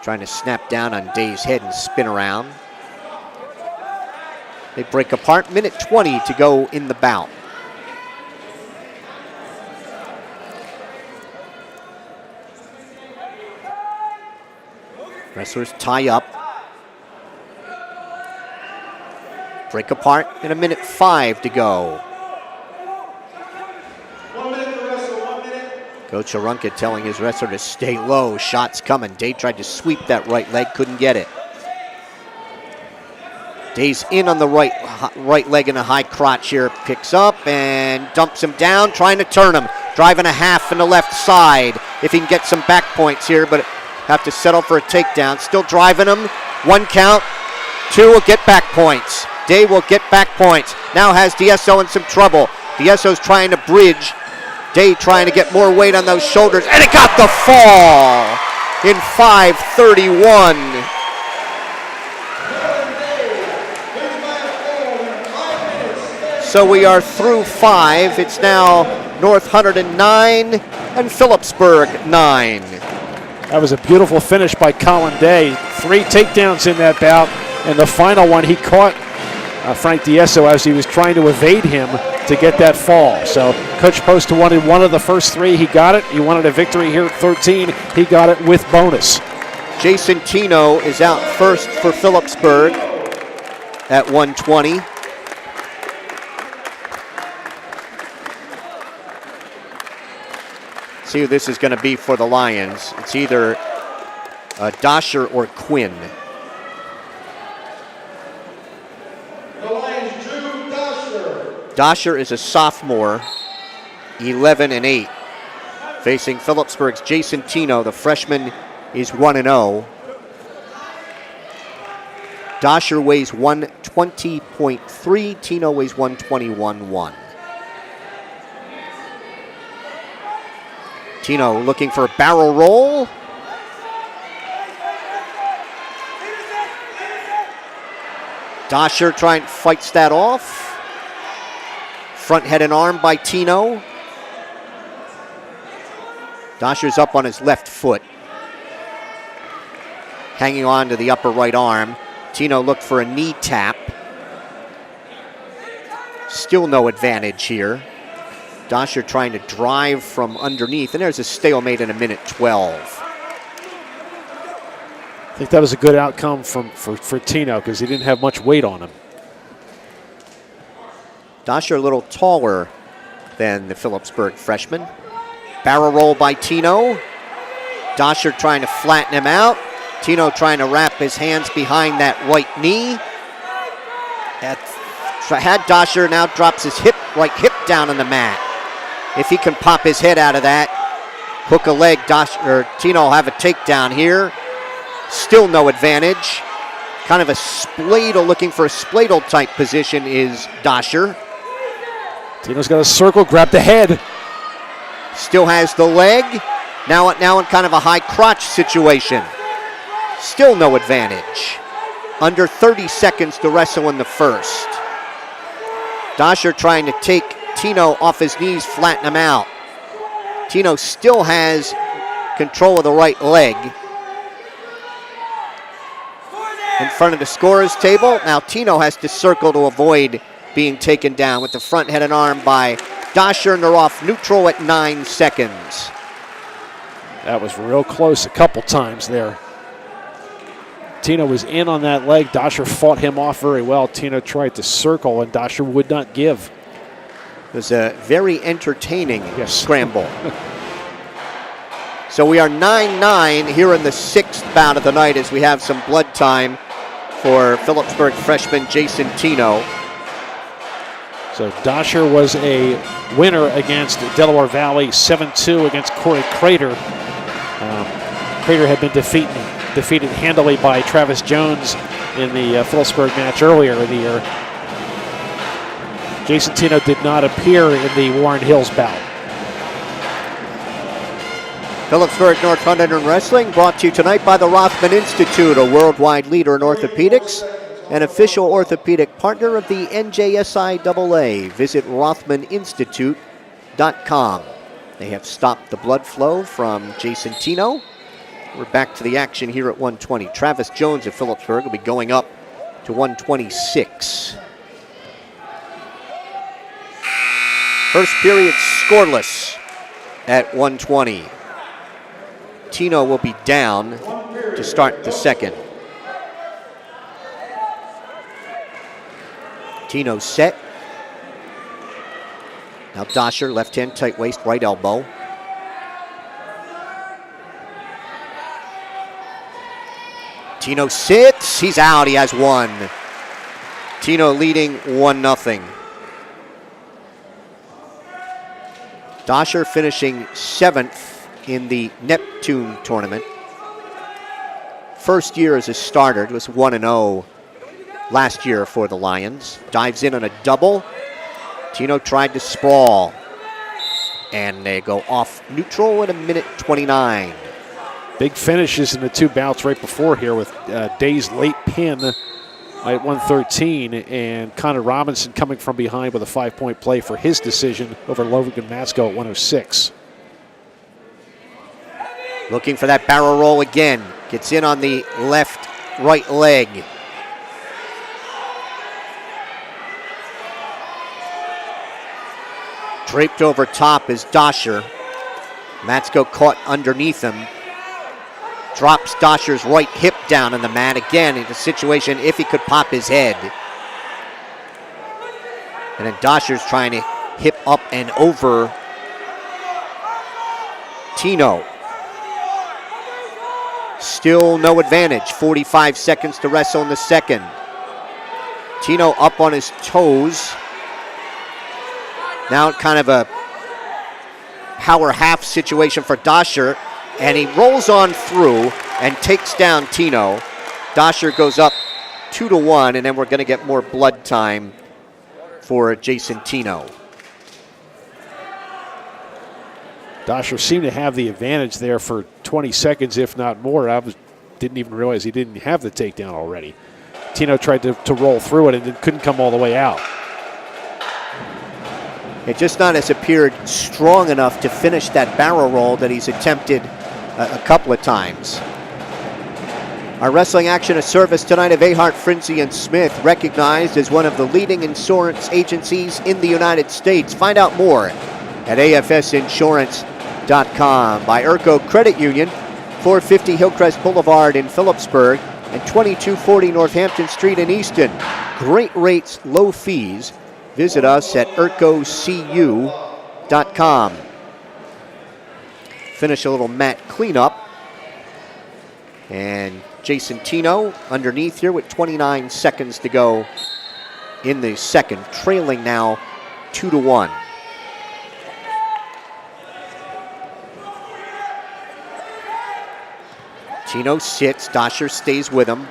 Trying to snap down on Day's head and spin around. They break apart. Minute 20 to go in the bout. Wrestlers tie up. Break apart in 1:05 to go. 1 minute to wrestle. Coach Arunca telling his wrestler to stay low. Shots coming. Day tried to sweep that right leg, couldn't get it. Day's in on the right leg in a high crotch here. Picks up and dumps him down, trying to turn him. Driving a half in the left side. If he can get some back points here, but have to settle for a takedown. Still driving him. 1 count. 2 will get back points. Day will get back points. Now has DSO in some trouble. DSO's trying to bridge. Day trying to get more weight on those shoulders, and it got the fall in 5:31. So we are through 5. It's now North Hunterdon 9 and Phillipsburg 9. That was a beautiful finish by Colin Day. 3 takedowns in that bout, and the final one he caught Frank DSO as he was trying to evade him to get that fall. So Coach Post wanted one of the first 3. He got it. He wanted a victory here at 13. He got it with bonus. Jason Tino is out first for Phillipsburg at 120. See who this is going to be for the Lions. It's either Dosher or Quinn. The Lions 2, Dosher. Dosher is a sophomore, 11-8. Facing Phillipsburg's Jason Tino, the freshman is 1-0. Dosher weighs 120.3, Tino weighs 121.1. Tino looking for a barrel roll. Dosher fights that off. Front head and arm by Tino. Dosher's up on his left foot, hanging on to the upper right arm. Tino looked for a knee tap. Still no advantage here. Dosher trying to drive from underneath, and there's a stalemate in 1:12. I think that was a good outcome for Tino because he didn't have much weight on him. Dosher a little taller than the Phillipsburg freshman. Barrel roll by Tino. Dosher trying to flatten him out. Tino trying to wrap his hands behind that right knee. Had Dosher, now drops his right hip down on the mat. If he can pop his head out of that, hook a leg, Tino will have a takedown here. Still no advantage. Kind of a spladle, looking for a spladle type position is Dosher. Tino's got a circle, grab the head. Still has the leg. Now in kind of a high crotch situation. Still no advantage. Under 30 seconds to wrestle in the first. Dosher trying to take Tino off his knees, flatten him out. Tino still has control of the right leg. In front of the scorer's table. Now Tino has to circle to avoid being taken down with the front head and arm by Dosher, and they're off neutral at 9 seconds. That was real close a couple times there. Tino was in on that leg. Dosher fought him off very well. Tino tried to circle, and Dosher would not give. It was a very entertaining scramble. So we are 9-9 here in the 6th bout of the night as we have some blood time for Phillipsburg freshman Jason Tino. So Dosher was a winner against Delaware Valley, 7-2 against Corey Crater. Crater had been defeated handily by Travis Jones in the Phillipsburg match earlier in the year. Jason Tino did not appear in the Warren Hills bout. Phillipsburg North Hunterdon Wrestling brought to you tonight by the Rothman Institute, a worldwide leader in orthopedics, an official orthopedic partner of the NJSIAA. Visit RothmanInstitute.com. They have stopped the blood flow from Jason Tino. We're back to the action here at 120. Travis Jones of Phillipsburg will be going up to 126. First period scoreless at 120. Tino will be down to start the second. Tino set. Now Dosher, left hand, tight waist, right elbow. Tino sits. He's out. He has one. Tino leading 1-0. Dosher finishing 7th in the Neptune tournament. First year as a starter. It was 1-0 last year for the Lions. Dives in on a double. Tino tried to sprawl. And they go off neutral in 1:29. Big finishes in the two bouts right before here with Day's late pin at 113 and Connor Robinson coming from behind with a 5-point play for his decision over Logan Matsko at 106. Looking for that barrel roll again. Gets in on the right leg. Draped over top is Dosher. Matsko caught underneath him. Drops Dosher's right hip down on the mat. Again, in a situation if he could pop his head. And then Dosher's trying to hip up and over Tino. Still no advantage. 45 seconds to wrestle in the second. Tino up on his toes. Now kind of a power half situation for Dosher. And he rolls on through and takes down Tino. Dosher goes up 2-1, and then we're going to get more blood time for Jason Tino. Dosher seemed to have the advantage there for 20 seconds, if not more. Didn't even realize he didn't have the takedown already. Tino tried to roll through it and then couldn't come all the way out. It just not has appeared strong enough to finish that barrel roll that he's attempted a couple of times. Our wrestling action of service tonight of Ahart, Frinzi, and Smith, recognized as one of the leading insurance agencies in the United States. Find out more at afsinsurance.com. By Urco Credit Union, 450 Hillcrest Boulevard in Phillipsburg and 2240 Northampton Street in Easton. Great rates, low fees. Visit us at urcocu.com. Finish a little mat cleanup. And Jason Tino underneath here with 29 seconds to go in the second, trailing now 2-1. Tino sits, Dosher stays with him.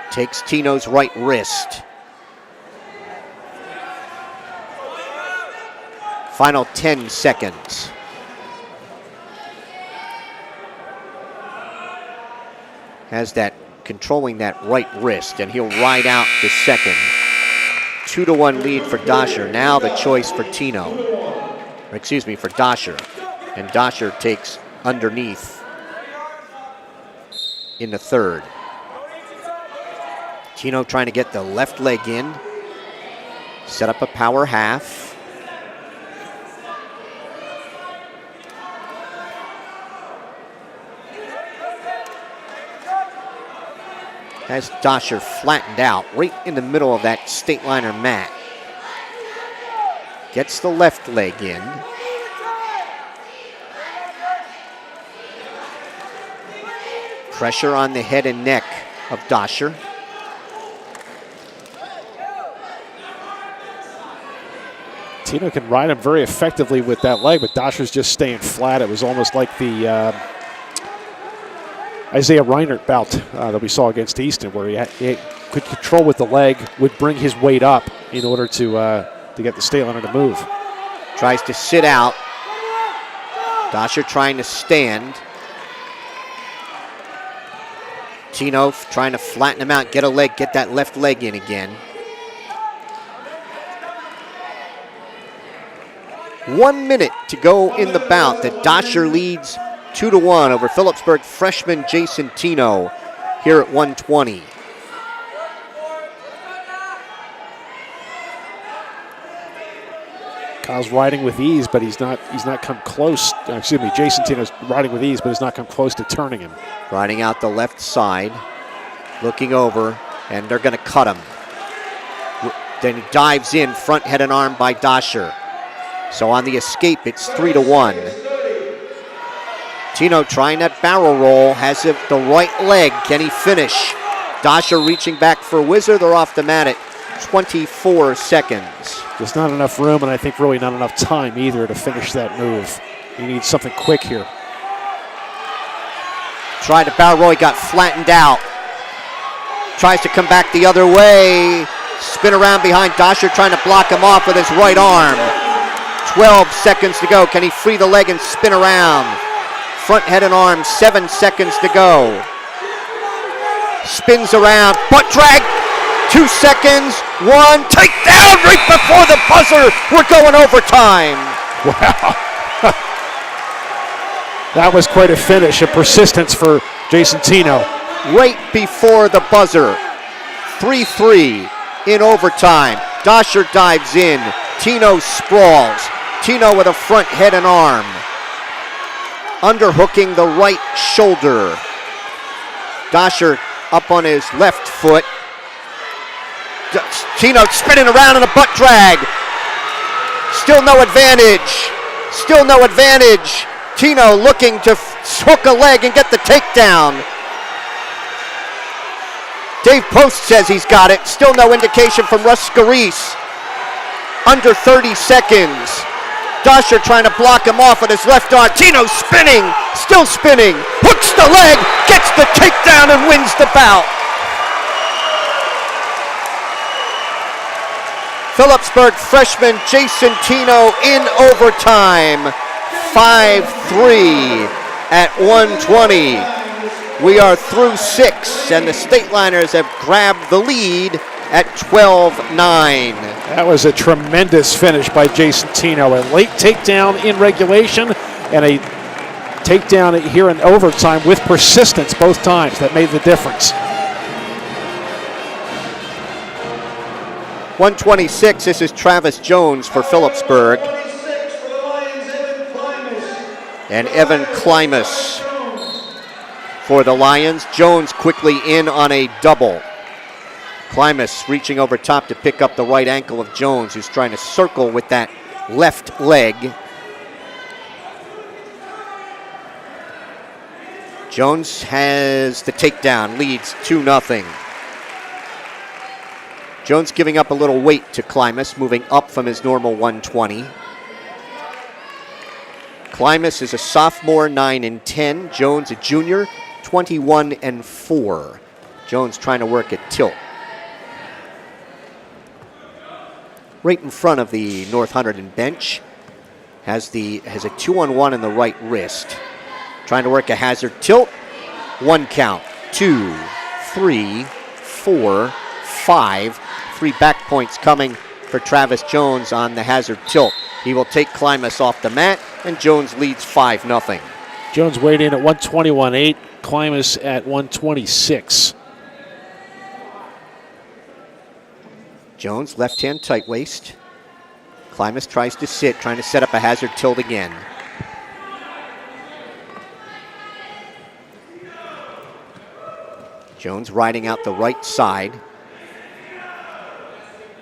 Takes Tino's right wrist. Final 10 seconds. Has that, controlling that right wrist, and he'll ride out the second. 2-1 lead for Dosher. Now the choice for Tino. Or excuse me, for Dosher. And Dosher takes underneath in the third. Tino trying to get the left leg in. Set up a power half. Has Dosher flattened out right in the middle of that state liner mat. Gets the left leg in. Pressure on the head and neck of Dosher. Tino can ride him very effectively with that leg, but Dosher's just staying flat. It was almost like the Isaiah Reinert bout that we saw against Easton, where he could control with the leg, would bring his weight up in order to get the state liner to move. Tries to sit out. Dosher trying to stand. Tino trying to flatten him out, get that left leg in again. 1 minute to go in the bout. The Dosher leads 2-1 over Phillipsburg freshman Jason Tino here at 120. Kyle's riding with ease, but he's not come close. Excuse me, Jason Tino's riding with ease, but has not come close to turning him. Riding out the left side, looking over, and they're going to cut him. Then he dives in, front head and arm by Dosher. So on the escape, it's 3-1. Tino trying that barrel roll, has it the right leg. Can he finish? Dasher reaching back for Whizzer. They're off the mat at 24 seconds. There's not enough room, and I think really not enough time either to finish that move. You need something quick here. Tried to barrel roll, he got flattened out. Tries to come back the other way. Spin around behind Dasher, trying to block him off with his right arm. 12 seconds to go. Can he free the leg and spin around? Front head and arm, 7 seconds to go. Spins around, butt drag, 2 seconds, 1, takedown right before the buzzer. We're going overtime. Wow. That was quite a finish, a persistence for Jason Tino. Right before the buzzer. 3-3 in overtime. Dasher dives in. Tino sprawls. Tino with a front head and arm. Underhooking the right shoulder. Dasher up on his left foot. Tino spinning around in a butt drag. Still no advantage. Still no advantage. Tino looking to hook a leg and get the takedown. Dave Post says he's got it. Still no indication from Russ Scarice. Under 30 seconds. Dasher trying to block him off with his left arm. Tino spinning, still spinning. Hooks the leg, gets the takedown and wins the bout. Phillipsburg freshman Jason Tino in overtime. 5-3 at 120. We are through 6, and the State Liners have grabbed the lead at 12-9. That was a tremendous finish by Jason Tino. A late takedown in regulation and a takedown here in overtime with persistence both times. That made the difference. 126, this is Travis Jones for Phillipsburg. And Evan Klimas for the Lions. Jones quickly in on a double. Klimas reaching over top to pick up the right ankle of Jones, who's trying to circle with that left leg. Jones has the takedown, leads 2-0. Jones giving up a little weight to Klimas, moving up from his normal 120. Klimas is a sophomore, 9-10. Jones a junior, 21-4. Jones trying to work at tilt. Right in front of the North Hunterdon bench. Has a 2-on-1 in the right wrist. Trying to work a hazard tilt. 1 count. 2, 3, 4, 5. 3 back points coming for Travis Jones on the hazard tilt. He will take Klimas off the mat, and Jones leads 5-0. Jones weighed in at 121.8. Klimas at 126. Jones, left hand tight waist. Klimas tries to sit, trying to set up a hazard tilt again. Jones riding out the right side.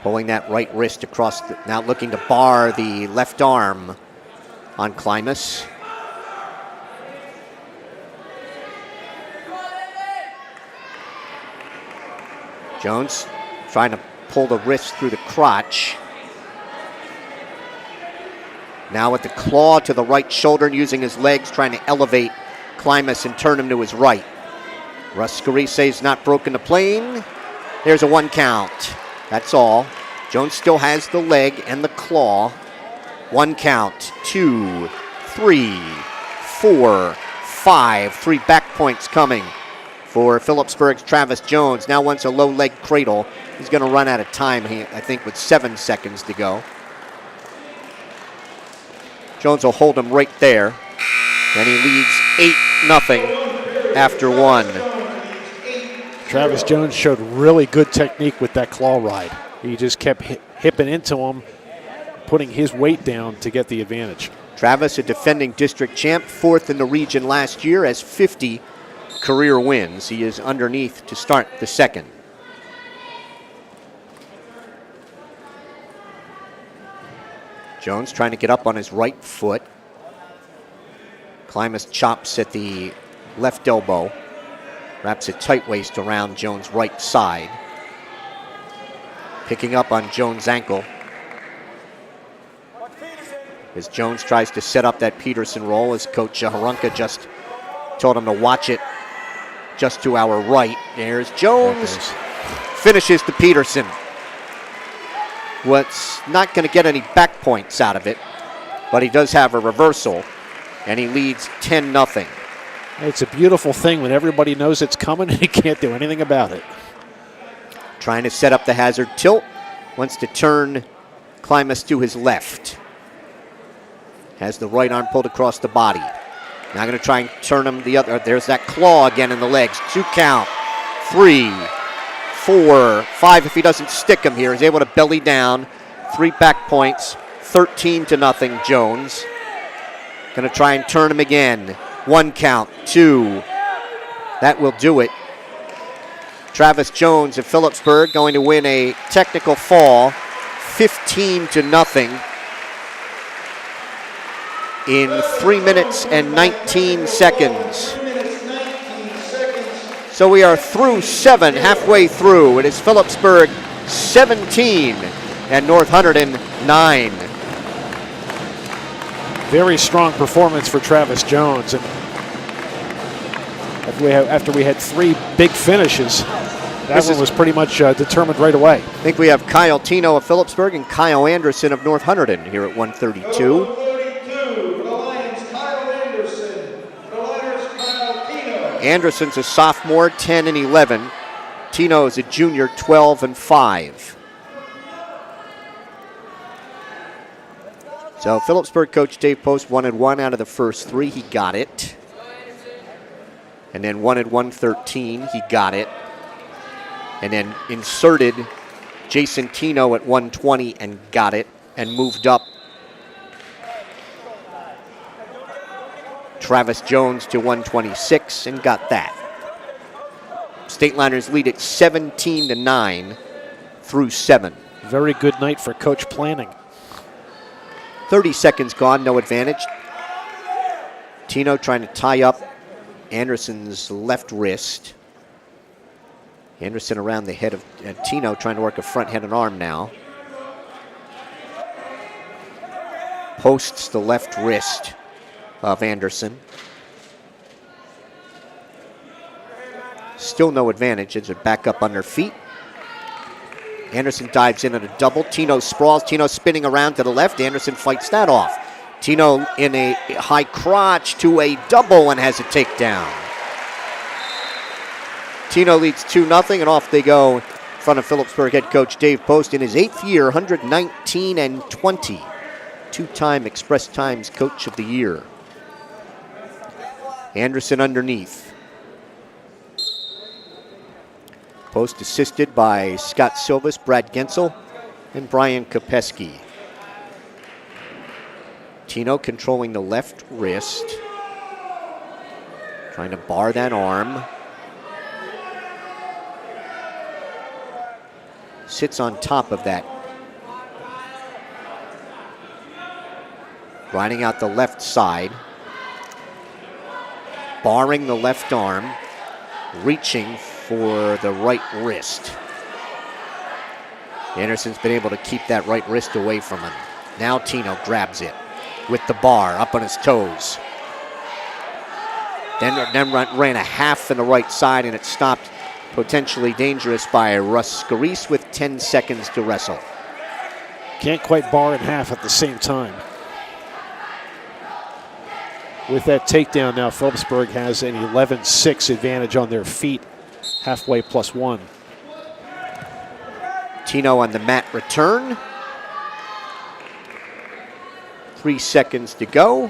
Pulling that right wrist across, now looking to bar the left arm on Klimas. Jones trying to pull the wrist through the crotch. Now with the claw to the right shoulder and using his legs, trying to elevate Klimas and turn him to his right. Russ Scarice says not broken the plane. There's a 1 count. That's all. Jones still has the leg and the claw. 1 count. 2, 3, 4, 5. 3 back points coming for Phillipsburg's Travis Jones. Now wants a low leg cradle. He's going to run out of time, I think, with 7 seconds to go. Jones will hold him right there. And he leads 8-0 after 1. Travis Jones showed really good technique with that claw ride. He just kept hipping into him, putting his weight down to get the advantage. Travis, a defending district champ, 4th in the region last year, has 50 career wins. He is underneath to start the second. Jones trying to get up on his right foot. Klimas chops at the left elbow. Wraps a tight waist around Jones' right side. Picking up on Jones' ankle. As Jones tries to set up that Peterson roll, as Coach Harunka just told him to watch it just to our right. There's Jones. Finishes the Peterson. What's not going to get any back points out of it, but he does have a reversal, and he leads 10-0. It's a beautiful thing when everybody knows it's coming and he can't do anything about it. Trying to set up the hazard tilt. Wants to turn Klimas to his left. Has the right arm pulled across the body. Now going to try and turn him the other. There's that claw again in the legs. 2 count. 3, 4, 5 if he doesn't stick him here. He's able to belly down. 3 back points. 13-0 Jones. Going to try and turn him again. 1 count. 2. That will do it. Travis Jones of Phillipsburg going to win a technical fall. 15-0. In 3 minutes and 19 seconds. So we are through 7, halfway through. It is Phillipsburg 17 and North Hunterdon 9. Very strong performance for Travis Jones. And after we had 3 big finishes, that one was pretty much determined right away. I think we have Kyle Tino of Phillipsburg and Kyle Anderson of North Hunterdon here at 132. Anderson's a sophomore, 10 and 11. Tino is a junior, 12 and 5. So Phillipsburg coach Dave Post 1-1 out of the first 3. He got it. And then 1-1-13. He got it. And then inserted Jason Tino at 120 and got it. And moved up Travis Jones to 126 and got that. State Liners lead at 17-9 through 7. Very good night for Coach Planning. 30 seconds gone, no advantage. Tino trying to tie up Anderson's left wrist. Anderson around the head of Tino, trying to work a front head and arm now. Posts the left wrist of Anderson. Still no advantage as they're back up on their feet. Anderson dives in at a double. Tino sprawls. Tino spinning around to the left. Anderson fights that off. Tino in a high crotch to a double and has a takedown. Tino leads 2-0 and off they go in front of Phillipsburg head coach Dave Post in his 8th year, 119 and 20. 2-time Express Times Coach of the Year. Anderson underneath. Post assisted by Scott Silvas, Brad Gensel, and Brian Kopeski. Tino controlling the left wrist. Trying to bar that arm. Sits on top of that. Riding out the left side. Barring the left arm, reaching for the right wrist. Anderson's been able to keep that right wrist away from him. Now Tino grabs it with the bar up on his toes. Then ran a half in the right side and it stopped potentially dangerous by Russ Scarice with 10 seconds to wrestle. Can't quite bar in half at the same time. With that takedown now, Phillipsburg has an 11-6 advantage on their feet, halfway +1. Tino on the mat return. 3 seconds to go.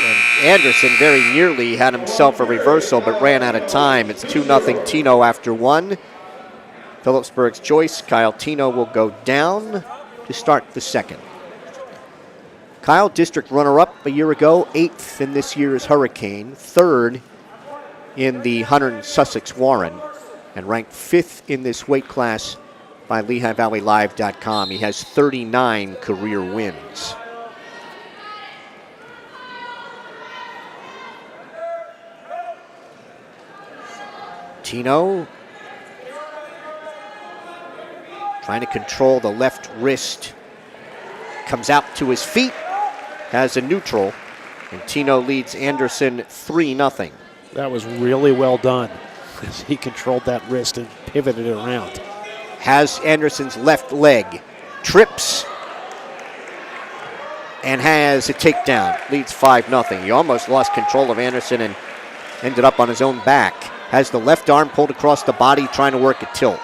And Anderson very nearly had himself a reversal, but ran out of time. It's 2-0 Tino after 1. Phillipsburg's choice, Kyle Tino will go down to start the second. Kyle, district runner-up a year ago, 8th in this year's Hurricane, 3rd in the Hunter and Sussex Warren, and ranked 5th in this weight class by LehighValleyLive.com. He has 39 career wins. Tino trying to control the left wrist. Comes out to his feet, has a neutral, and Tino leads Anderson 3-0. That was really well done. He controlled that wrist and pivoted it around. Has Anderson's left leg, trips, and has a takedown. Leads 5-0. He almost lost control of Anderson and ended up on his own back. Has the left arm pulled across the body, trying to work a tilt.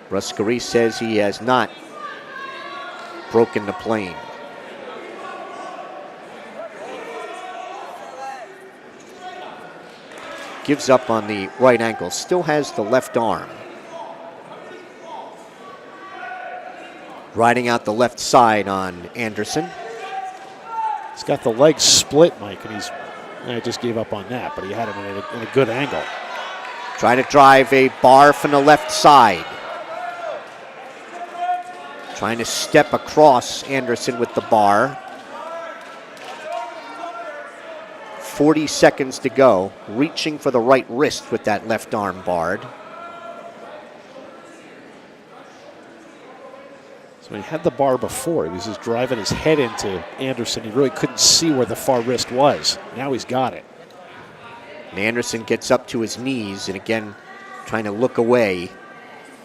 Ruscari says he has not broken the plane. Gives up on the right ankle, still has the left arm. Riding out the left side on Anderson. He's got the legs split, Mike, and I just gave up on that, but he had him in a good angle. Trying to drive a bar from the left side. Trying to step across Anderson with the bar. 40 seconds to go. Reaching for the right wrist with that left arm barred. So he had the bar before. He was just driving his head into Anderson. He really couldn't see where the far wrist was. Now he's got it. And Anderson gets up to his knees and again trying to look away.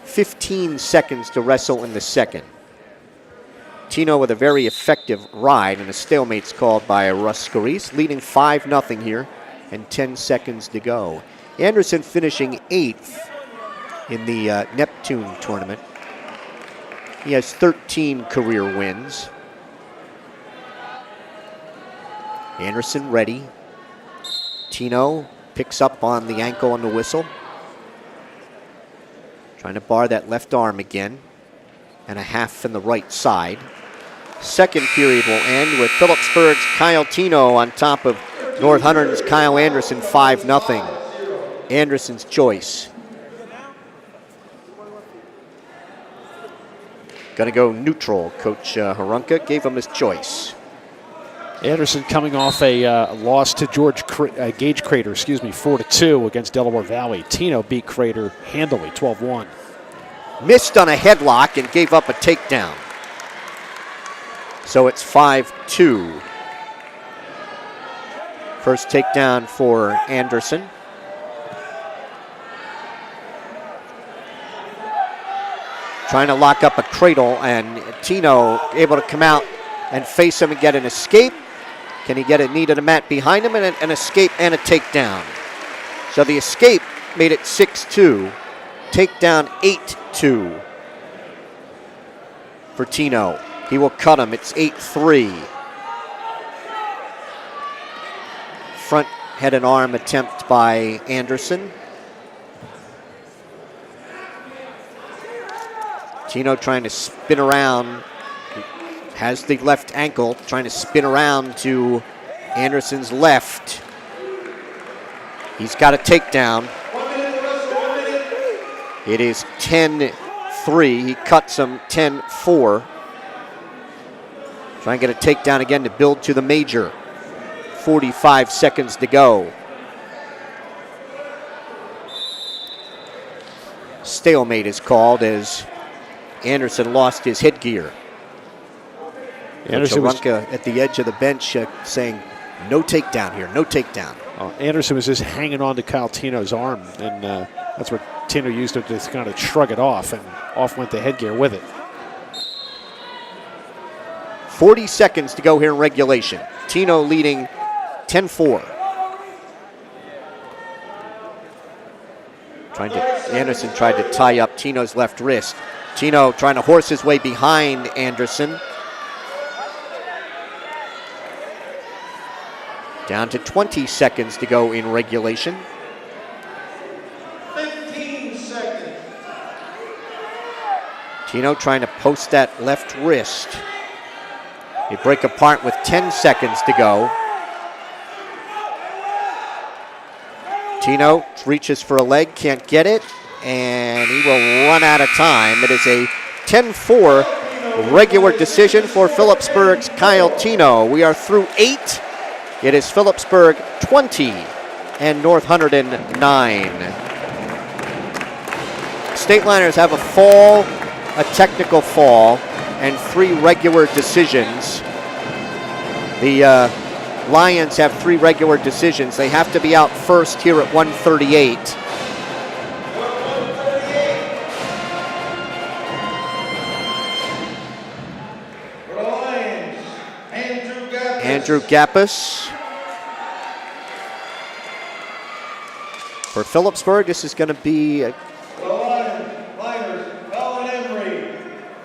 15 seconds to wrestle in the second. Tino with a very effective ride, and a stalemate's called by Ruscari, leading 5-0 here and 10 seconds to go. Anderson finishing 8th in the Neptune tournament. He has 13 career wins. Anderson ready. Tino picks up on the ankle on the whistle. Trying to bar that left arm again. And a half from the right side. Second period will end with Phillipsburg's Kyle Tino on top of North Hunterdon's Kyle Anderson, 5-0. Anderson's choice. Going to go neutral. Coach Harunka gave him his choice. Anderson coming off a loss to Gage Crater, 4-2 against Delaware Valley. Tino beat Crater handily, 12-1. Missed on a headlock and gave up a takedown. So it's 5-2. First takedown for Anderson. Trying to lock up a cradle, and Tino able to come out and face him and get an escape. Can he get a knee to the mat behind him and an escape and a takedown? So the escape made it 6-2. Takedown 8-2 for Tino. He will cut him. It's 8-3. Front head and arm attempt by Anderson. Tino trying to spin around. Has the left ankle, trying to spin around to Anderson's left. He's got a takedown. It is 10-3. He cuts him 10-4. Try and get a takedown again to build to the major. 45 seconds to go. Stalemate is called as Anderson lost his headgear. Anderson was at the edge of the bench saying, no takedown here, no takedown. Anderson was just hanging on to Kyle Tino's arm, and that's what Tino used to just kind of shrug it off, and off went the headgear with it. 40 seconds to go here in regulation. Tino leading 10-4. Anderson tried to tie up Tino's left wrist. Tino trying to horse his way behind Anderson. Down to 20 seconds to go in regulation. 15 seconds. Tino trying to post that left wrist. They break apart with 10 seconds to go. Tino reaches for a leg, can't get it, and he will run out of time. It is a 10-4 regular decision for Phillipsburg's Kyle Tino. We are through 8 It is Phillipsburg 20 and North Hunterdon 9. Stateliners have a fall, a technical fall, and 3 regular decisions. The Lions have 3 regular decisions. They have to be out first here at 138. Andrew Gappus. For Phillipsburg, this is going to be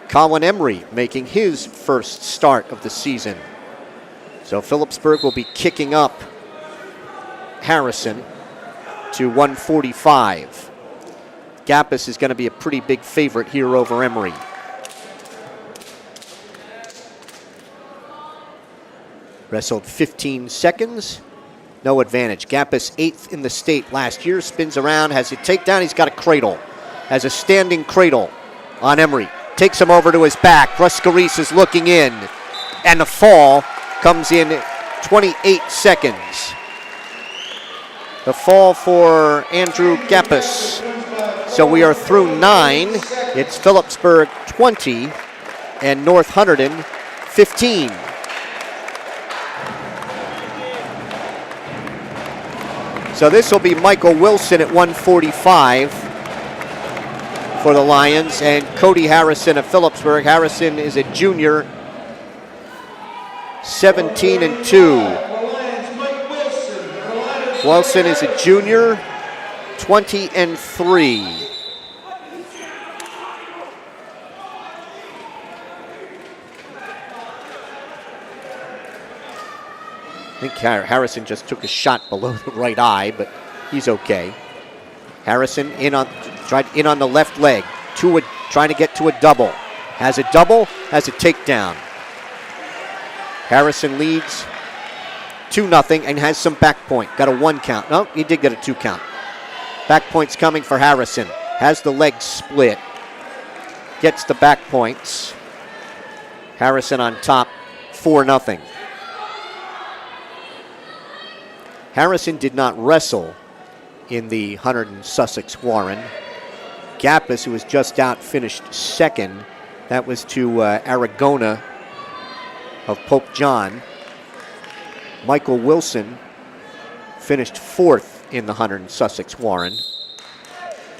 Colin Emery making his first start of the season. So Phillipsburg will be kicking up Harrison to 145. Gappus is going to be a pretty big favorite here over Emery. Wrestled 15 seconds. No advantage. Gappus 8th in the state last year. Spins around, has a takedown. He's got a cradle. Has a standing cradle on Emery. Takes him over to his back. Ruscaris is looking in. And the fall comes in 28 seconds. The fall for Andrew Gappus. So we are through 9. It's Phillipsburg 20 and North Hunterdon 15. So this will be Michael Wilson at 145 for the Lions, and Cody Harrison of Phillipsburg. Harrison is a junior, 17 and 2. Wilson is a junior, 20 and 3. I think Harrison just took a shot below the right eye, but he's okay. Harrison tried in on the left leg, trying to get to a double. Has a double, has a takedown. Harrison leads 2-0 and has some back point. Got a 1 count. No, he did get a 2 count. Back points coming for Harrison. Has the leg split. Gets the back points. Harrison on top, 4-0. Harrison did not wrestle in the Hunterdon Sussex Warren. Gappus, who was just out, finished 2nd. That was to Aragona of Pope John. Michael Wilson finished 4th in the Hunterdon Sussex Warren.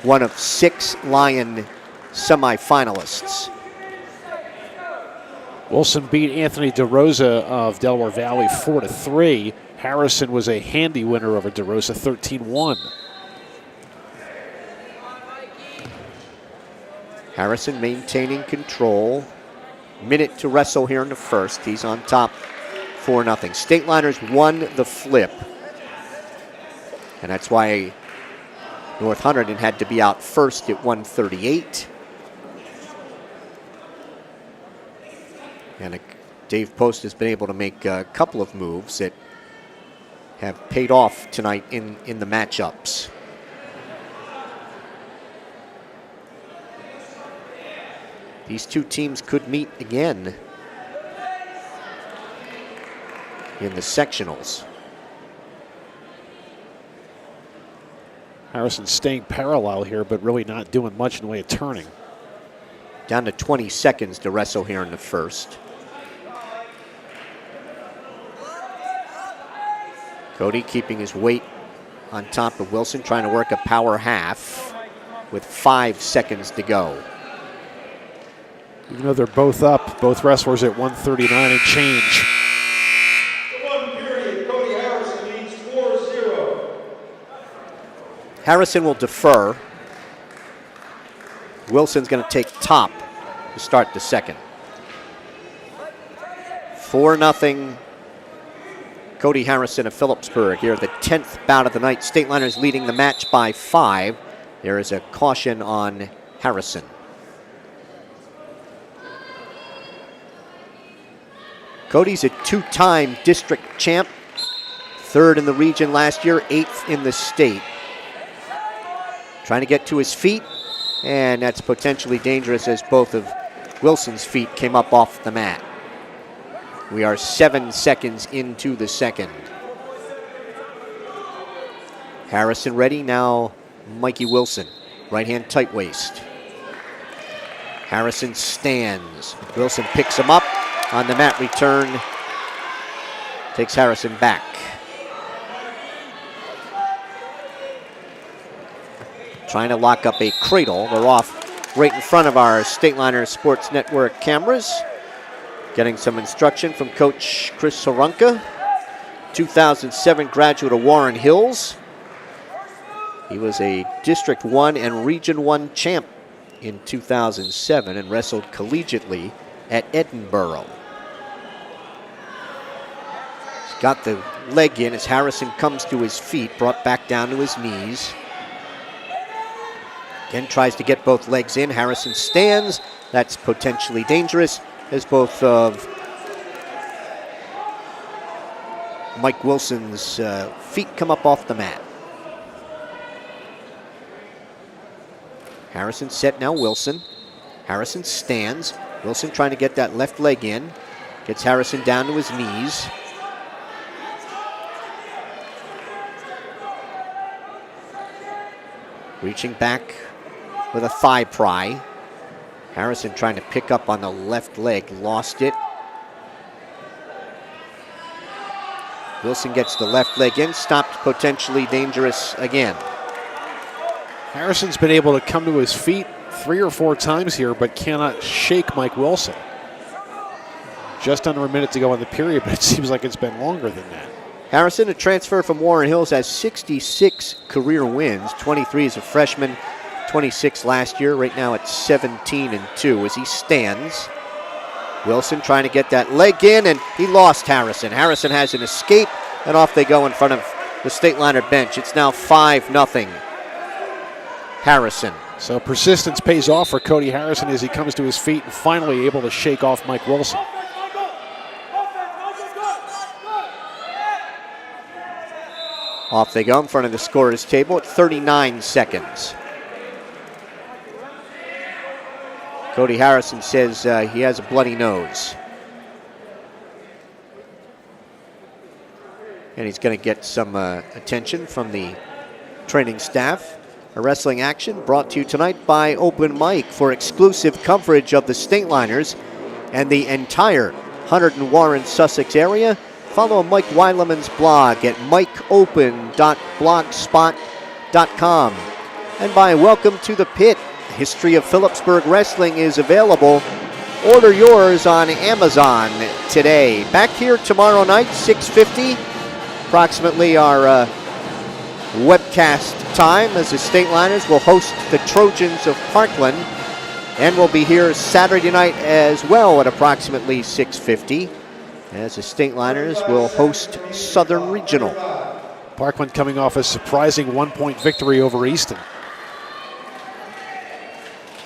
One of 6 Lion semifinalists. Wilson beat Anthony DeRosa of Delaware Valley 4-3. Harrison was a handy winner over DeRosa, 13-1. Harrison maintaining control. Minute to wrestle here in the first. He's on top, 4-0. Stateliners won the flip. And that's why North Hunterdon had to be out first at 138. And Dave Post has been able to make a couple of moves that have paid off tonight in the matchups. These two teams could meet again in the sectionals. Harrison staying parallel here, but really not doing much in the way of turning. Down to 20 seconds to wrestle here in the first. Cody keeping his weight on top of Wilson, trying to work a power half with 5 seconds to go. Even though they're both up, both wrestlers at 139 and change. The 1 period, Cody Harrison leads 4-0. Harrison will defer. Wilson's going to take top to start the second. 4-0. Cody Harrison of Phillipsburg here, the 10th bout of the night. Stateliners leading the match by 5. There is a caution on Harrison. Cody's a 2-time district champ, 3rd in the region last year, 8th in the state. Trying to get to his feet, and that's potentially dangerous as both of Wilson's feet came up off the mat. We are 7 seconds into the second. Harrison ready, now Mikey Wilson. Right hand tight waist. Harrison stands. Wilson picks him up on the mat return. Takes Harrison back. Trying to lock up a cradle. They're off right in front of our Stateliner Sports Network cameras. Getting some instruction from Coach Chris Soranka, 2007 graduate of Warren Hills. He was a District 1 and Region 1 champ in 2007 and wrestled collegiately at Edinburgh. He's got the leg in as Harrison comes to his feet, brought back down to his knees. Again, tries to get both legs in. Harrison stands. That's potentially dangerous as both of Mike Wilson's feet come up off the mat. Harrison set now, Wilson. Harrison stands. Wilson trying to get that left leg in. Gets Harrison down to his knees. Reaching back with a thigh pry. Harrison trying to pick up on the left leg, lost it. Wilson gets the left leg in, stopped, potentially dangerous again. Harrison's been able to come to his feet 3 or 4 times here, but cannot shake Mike Wilson. Just under a minute to go in the period, but it seems like it's been longer than that. Harrison, a transfer from Warren Hills, has 66 career wins, 23 as a freshman, 26 last year. Right now it's 17-2 as he stands. Wilson trying to get that leg in, and he lost Harrison. Harrison has an escape, and off they go in front of the Stateliner bench. It's now 5-0. Harrison. So persistence pays off for Cody Harrison as he comes to his feet and finally able to shake off Mike Wilson. Off they go in front of the scorer's table at 39 seconds. Cody Harrison says he has a bloody nose. And he's going to get some attention from the training staff. A wrestling action brought to you tonight by Open Mike. For exclusive coverage of the Stateliners and the entire Hunterdon, Warren, Sussex area, follow Mike Weileman's blog at mikeopen.blogspot.com. And by Welcome to the Pit. History of Phillipsburg Wrestling is available. Order yours on Amazon today. Back here tomorrow night, 6:50. Approximately our webcast time as the Stateliners will host the Trojans of Parkland. And we'll be here Saturday night as well at approximately 6:50. As the Stateliners will host Southern Regional. Parkland coming off a surprising 1-point victory over Easton.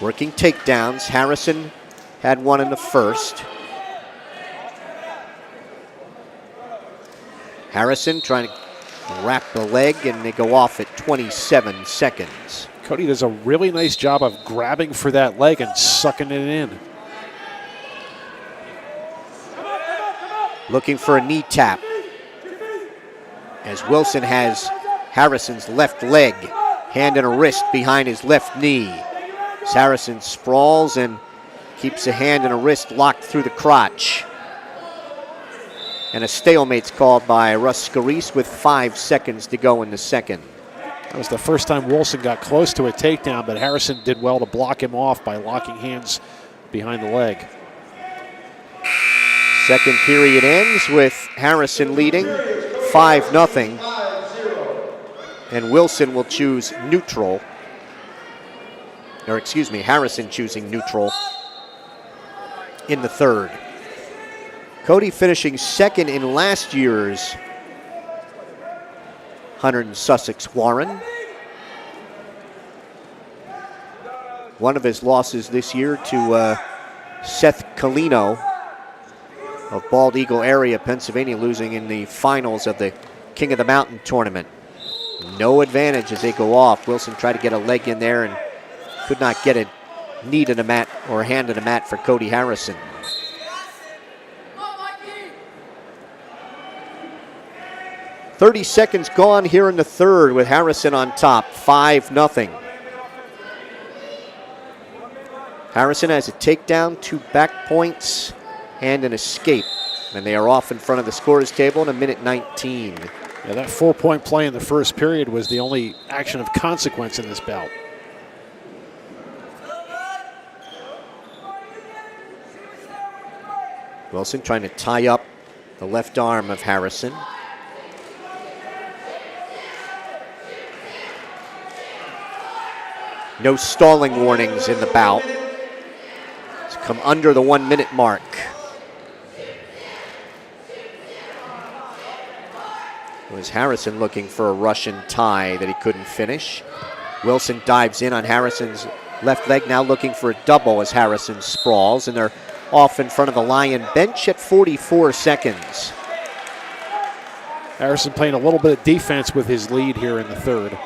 Working takedowns. Harrison had one in the first. Harrison trying to wrap the leg, and they go off at 27 seconds. Cody does a really nice job of grabbing for that leg and sucking it in. Looking for a knee tap. As Wilson has Harrison's left leg, hand and a wrist behind his left knee. As Harrison sprawls and keeps a hand and a wrist locked through the crotch. And a stalemate's called by Russ Scarice with 5 seconds to go in the second. That was the first time Wilson got close to a takedown, but Harrison did well to block him off by locking hands behind the leg. Second period ends with Harrison leading 5-0. And Wilson will choose neutral. Or excuse me, Harrison choosing neutral in the third. Cody finishing second in last year's Hunterdon Sussex Warren. One of his losses this year to Seth Colino of Bald Eagle area, Pennsylvania, losing in the finals of the King of the Mountain tournament. No advantage as they go off. Wilson tried to get a leg in there and could not get a knee to the mat or a hand to the mat for Cody Harrison. 30 seconds gone here in the third with Harrison on top, 5-0. Harrison has a takedown, 2 back points, and an escape. And they are off in front of the scorers table in 1:19. Yeah, that 4-point play in the first period was the only action of consequence in this bout. Wilson trying to tie up the left arm of Harrison. No stalling warnings in the bout. It's come under the 1-minute mark. It was Harrison looking for a Russian tie that he couldn't finish. Wilson dives in on Harrison's left leg, now looking for a double as Harrison sprawls, and they're off in front of the Lion bench at 44 seconds. Harrison playing a little bit of defense with his lead here in the third.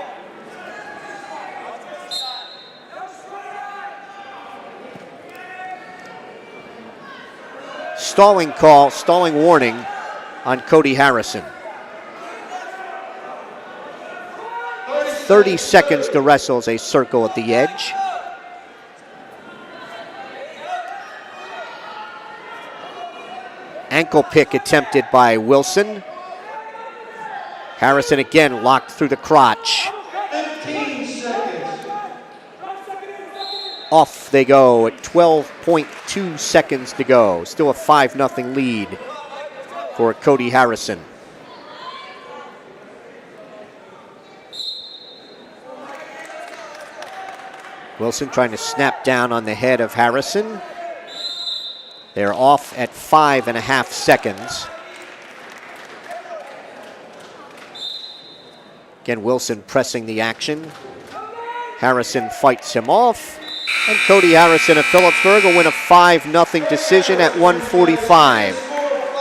Stalling call, stalling warning on Cody Harrison. 30 seconds to wrestle as a circle at the edge. Ankle pick attempted by Wilson. Harrison again locked through the crotch. 15 seconds. Off they go at 12.2 seconds to go. Still a 5-0 lead for Cody Harrison. Wilson trying to snap down on the head of Harrison. They're off at 5.5 seconds. Again, Wilson pressing the action. Harrison fights him off. And Cody Harrison of Phillipsburg will win a 5-0 decision at 1:45.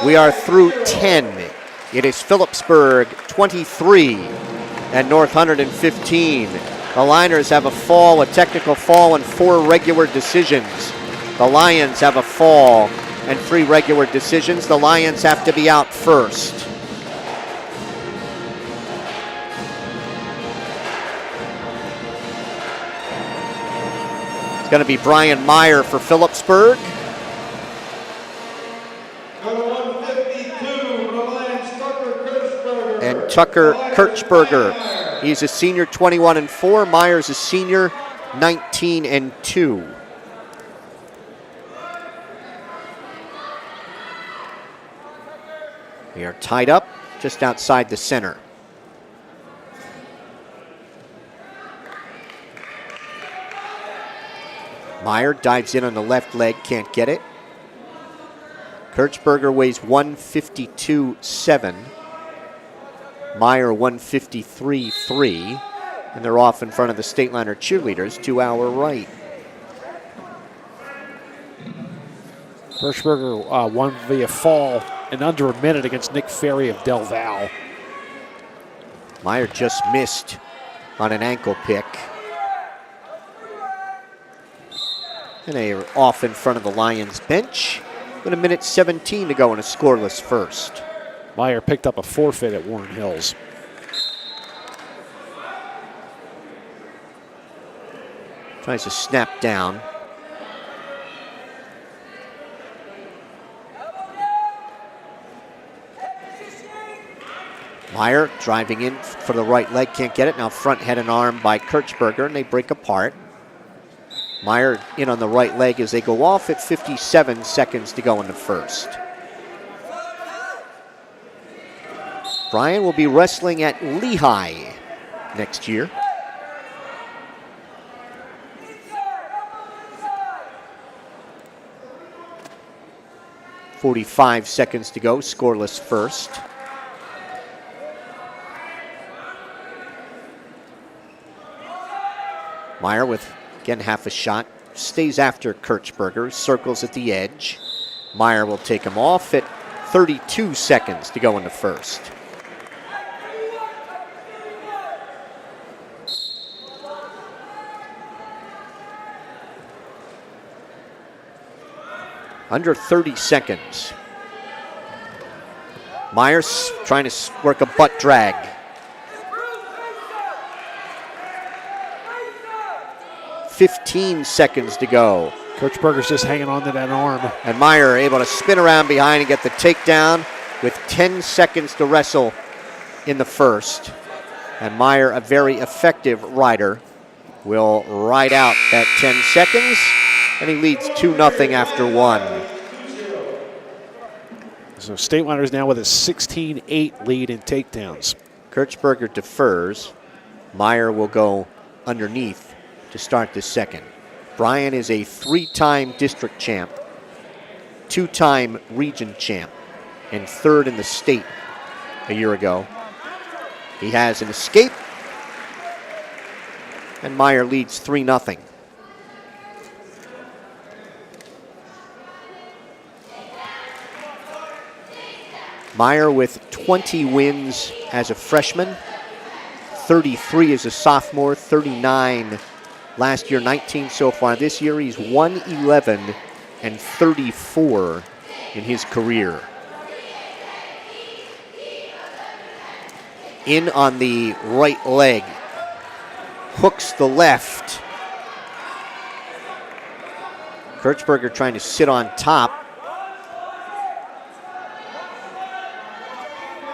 We are through 10. It is Phillipsburg 23 and North Hunterdon 15. The Liners have a fall, a technical fall, and 4 regular decisions. The Lions have a fall and 3 regular decisions. The Lions have to be out first. It's going to be Brian Meyer for Phillipsburg. Number 152, the Lions, Tucker Kirchberger. And Tucker Kirchberger. He's a senior, 21-4. Meyer's a senior, 19-2. They are tied up just outside the center. Meyer dives in on the left leg, can't get it. Kirchberger weighs 152.7. Meyer 153.3. And they're off in front of the Stateliner cheerleaders to our right. Kirchberger won via fall in under a minute against Nick Ferry of Del Val. Meyer just missed on an ankle pick. And they are off in front of the Lions bench with 1:17 to go in a scoreless first. Meyer picked up a forfeit at Warren Hills. Tries to snap down. Meyer driving in for the right leg, can't get it. Now front head and arm by Kirchberger, and they break apart. Meyer in on the right leg as they go off at 57 seconds to go in the first. Brian will be wrestling at Lehigh next year. .45 seconds to go, scoreless first. Meyer with, again, half a shot. Stays after Kirchberger, circles at the edge. Meyer will take him off at 32 seconds to go in the first. Under 30 seconds. Myers trying to work a butt drag. "15 seconds to go. Coach Berger's just hanging on to that arm. And Meyer able to spin around behind and get the takedown with 10 seconds to wrestle in the first. And Meyer, a very effective rider, will ride out that 10 seconds, and he leads 2-0 after one. So Stateliners now with a 16-8 lead in takedowns. Kirchberger defers. Meyer will go underneath to start the second. Bryan is a 3-time district champ, 2-time region champ, and 3rd in the state a year ago. He has an escape, and Meyer leads 3-0. Meyer with 20 wins as a freshman, 33 as a sophomore, 39 last year, 19 so far. This year he's 1-11 and 34 in his career. In on the right leg, hooks the left. Kirchberger trying to sit on top.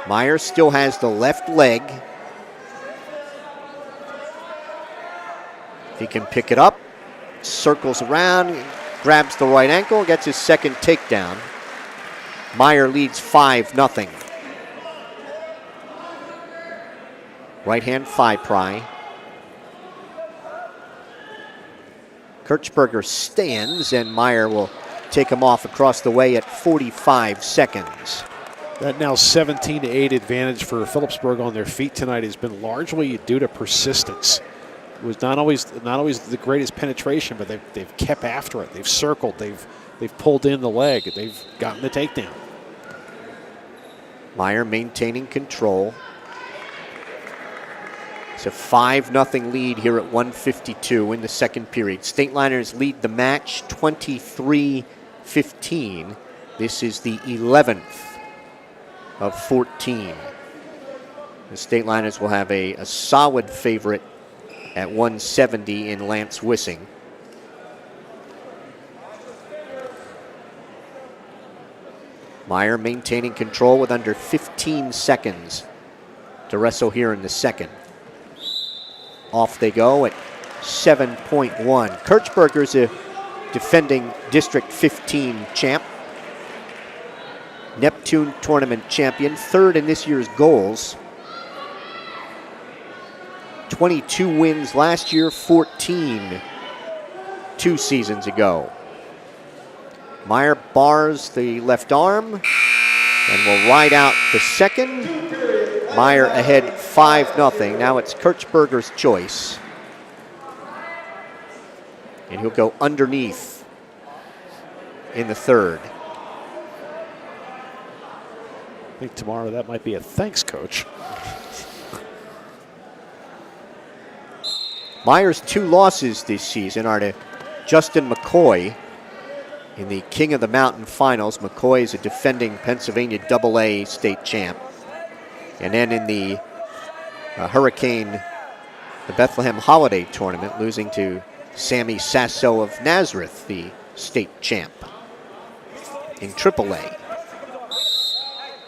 Meyer still has the left leg. If he can pick it up, circles around, grabs the right ankle, gets his second takedown. Meyer leads 5-0. Right hand thigh pry. Kirchberger stands, and Meyer will take him off across the way at 45 seconds. That now 17-8 advantage for Phillipsburg on their feet tonight has been largely due to persistence. It was not always the greatest penetration, but they've kept after it. They've circled. They've pulled in the leg. They've gotten the takedown. Meyer maintaining control. It's a 5-0 lead here at 1:52 in the second period. Stateliners lead the match 23-15. This is the 11th of 14. The Stateliners will have a solid favorite at 170 in Lance Wissing. Meyer maintaining control with under 15 seconds to wrestle here in the second. Off they go at 7.1. Kirchberger's a defending District 15 champ. Neptune tournament champion, 3rd in this year's goals. 22 wins last year, 14 2 seasons ago. Meyer bars the left arm and will ride out the second. Meyer ahead 5-0. Now it's Kirchberger's choice. And he'll go underneath in the third. I think tomorrow that might be a thanks, Coach. Meyer's 2 losses this season are to Justin McCoy in the King of the Mountain finals. McCoy is a defending Pennsylvania AA state champ. And then in the Hurricane, the Bethlehem Holiday Tournament, losing to Sammy Sasso of Nazareth, the state champ in AAA.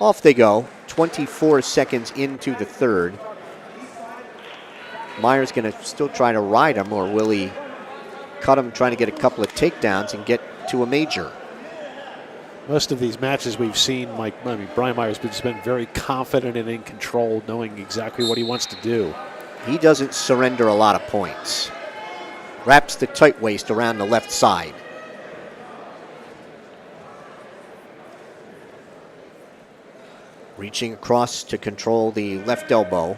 Off they go, 24 seconds into the third. Meyer's going to still try to ride him, or will he cut him trying to get a couple of takedowns and get to a major? Most of these matches we've seen, Brian Meyer's been very confident and in control, knowing exactly what he wants to do. He doesn't surrender a lot of points. Wraps the tight waist around the left side. Reaching across to control the left elbow.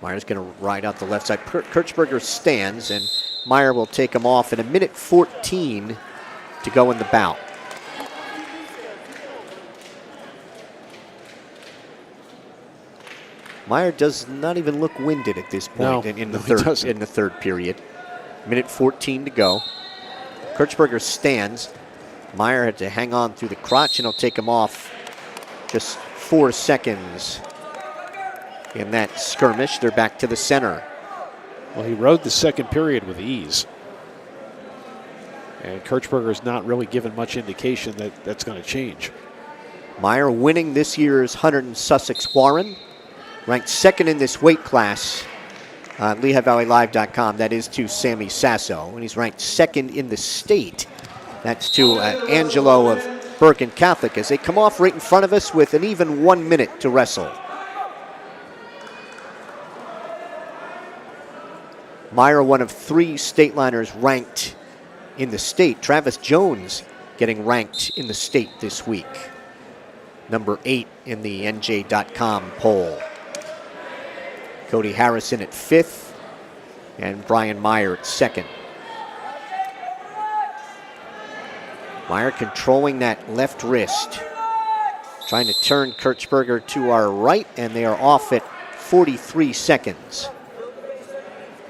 Meyer's going to ride out the left side. Kirchberger stands, and Meyer will take him off in 1:14 to go in the bout. Meyer does not even look winded at this point in the third period. 1:14 to go. Kirchberger stands. Meyer had to hang on through the crotch, and he'll take him off just 4 seconds in that skirmish. They're back to the center. Well, he rode the second period with ease. And Kirchberger's not really given much indication that that's going to change. Meyer winning this year's Hunterdon Sussex Warren, ranked second in this weight class on LehighValleyLive.com. That is to Sammy Sasso, and he's ranked second in the state. That's to Angelo of Bergen Catholic, as they come off right in front of us with an even 1 minute to wrestle. Meyer, one of 3 stateliners ranked in the state. Travis Jones getting ranked in the state this week. Number 8 in the NJ.com poll. Cody Harrison at 5th and Brian Meyer at 2nd. Meyer controlling that left wrist. Trying to turn Kirchberger to our right, and they are off at 43 seconds.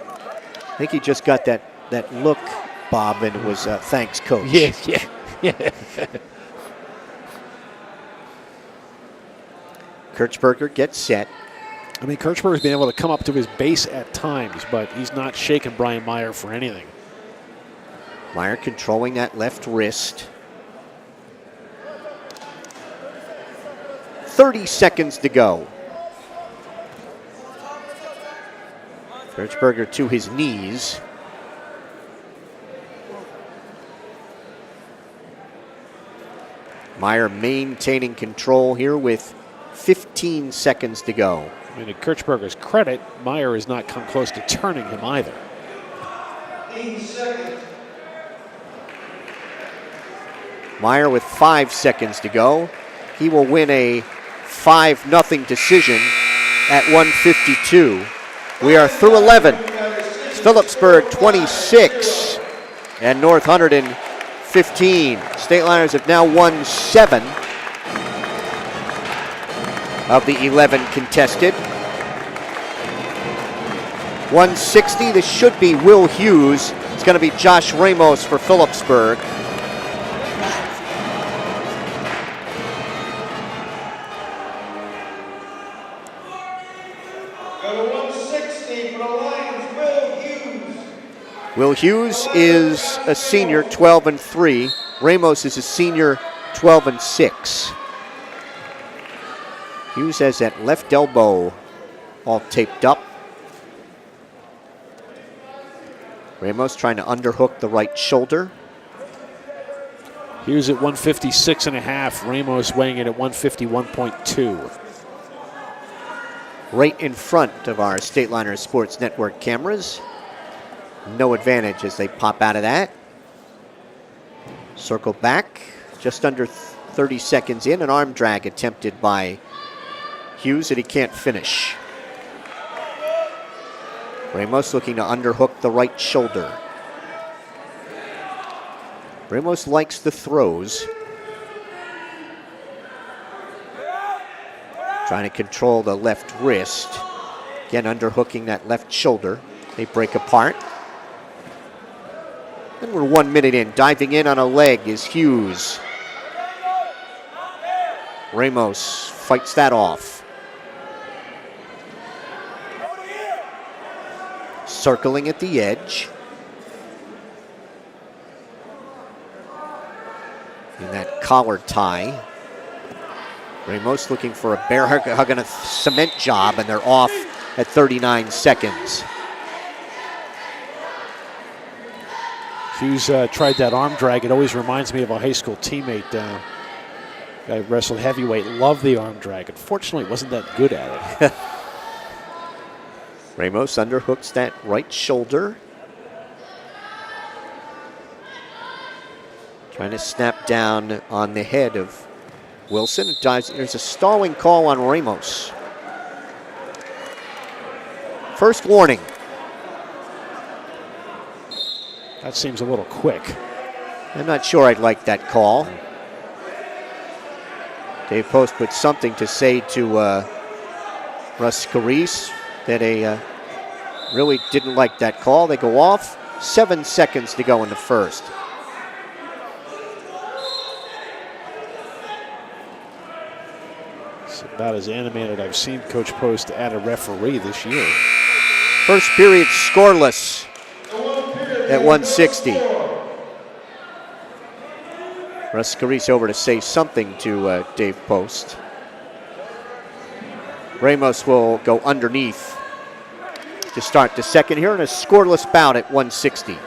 I think he just got that look, Bob, and it was thanks, coach. Yeah. Kirchberger gets set. I mean, Kirchberger's been able to come up to his base at times, but he's not shaking Brian Meyer for anything. Meyer controlling that left wrist. 30 seconds to go. Kirchberger to his knees. Meyer maintaining control here with 15 seconds to go. I mean, to Kirchberger's credit, Meyer has not come close to turning him either. 8 seconds. Meyer with 5 seconds to go. He will win a 5-0 decision at 152. We are through 11. It's Phillipsburg 26 and North Hunterdon 15. Stateliners have now won 7 of the 11 contested. 160, this should be Will Hughes. It's going to be Josh Ramos for Phillipsburg. Will Hughes is a senior, 12-3. Ramos is a senior, 12-6. Hughes has that left elbow all taped up. Ramos trying to underhook the right shoulder. Hughes at 156.5. Ramos weighing in at 151.2. Right in front of our Stateliner Sports Network cameras. No advantage as they pop out of that. Circle back, just under 30 seconds in. An arm drag attempted by Hughes that he can't finish. Ramos looking to underhook the right shoulder. Ramos likes the throws. Trying to control the left wrist. Again, underhooking that left shoulder. They break apart. And we're 1 minute in. Diving in on a leg is Hughes. Ramos fights that off. Circling at the edge. In that collar tie. Ramos looking for a bear hug and a cement job, and they're off at 39 seconds. Hughes tried that arm drag. It always reminds me of a high school teammate. Guy wrestled heavyweight, loved the arm drag. Unfortunately, wasn't that good at it. Ramos underhooks that right shoulder. Trying to snap down on the head of Wilson. There's a stalling call on Ramos. First warning. That seems a little quick. I'm not sure I'd like that call. Dave Post put something to say to Russ Carice that really didn't like that call. They go off. 7 seconds to go in the first. It's about as animated I've seen Coach Post add a referee this year. First period scoreless at 160. Russ Scarice over to say something to Dave Post. Ramos will go underneath to start the second here in a scoreless bout at 160.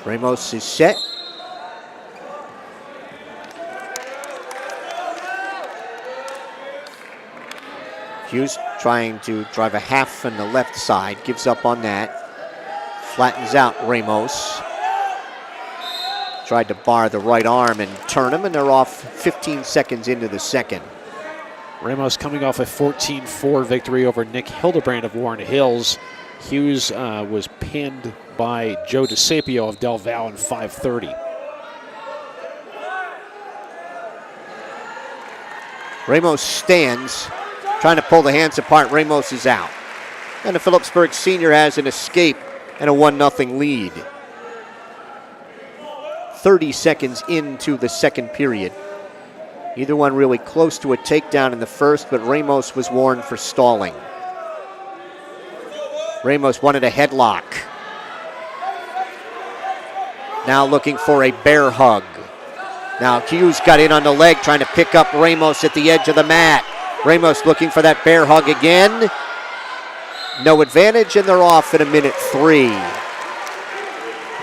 Ramos is set. Hughes trying to drive a half on the left side, gives up on that. Flattens out Ramos. Tried to bar the right arm and turn him, and they're off 15 seconds into the second. Ramos coming off a 14-4 victory over Nick Hildebrand of Warren Hills. Hughes was pinned by Joe DeSapio of Del Valle in 5:30. Ramos stands, trying to pull the hands apart. Ramos is out. And the Phillipsburg senior has an escape and a 1-0 lead. 30 seconds into the second period. Either one really close to a takedown in the first, but Ramos was warned for stalling. Ramos wanted a headlock. Now looking for a bear hug. Now Hughes got in on the leg, trying to pick up Ramos at the edge of the mat. Ramos looking for that bear hug again. No advantage, and they're off at 1:03.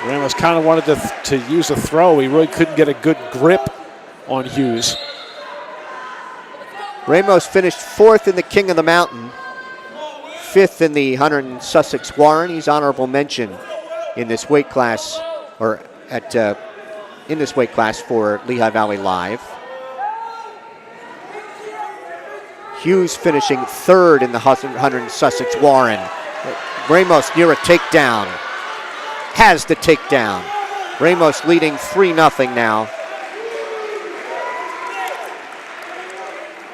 Ramos kind of wanted to use a throw. He really couldn't get a good grip on Hughes. Ramos finished 4th in the King of the Mountain, 5th in the Hunterdon Sussex Warren. He's honorable mention in this weight class, or in this weight class for Lehigh Valley Live. Hughes finishing 3rd in the Hunterdon Sussex Warren. Ramos near a takedown. Has the takedown. Ramos leading 3-0 now,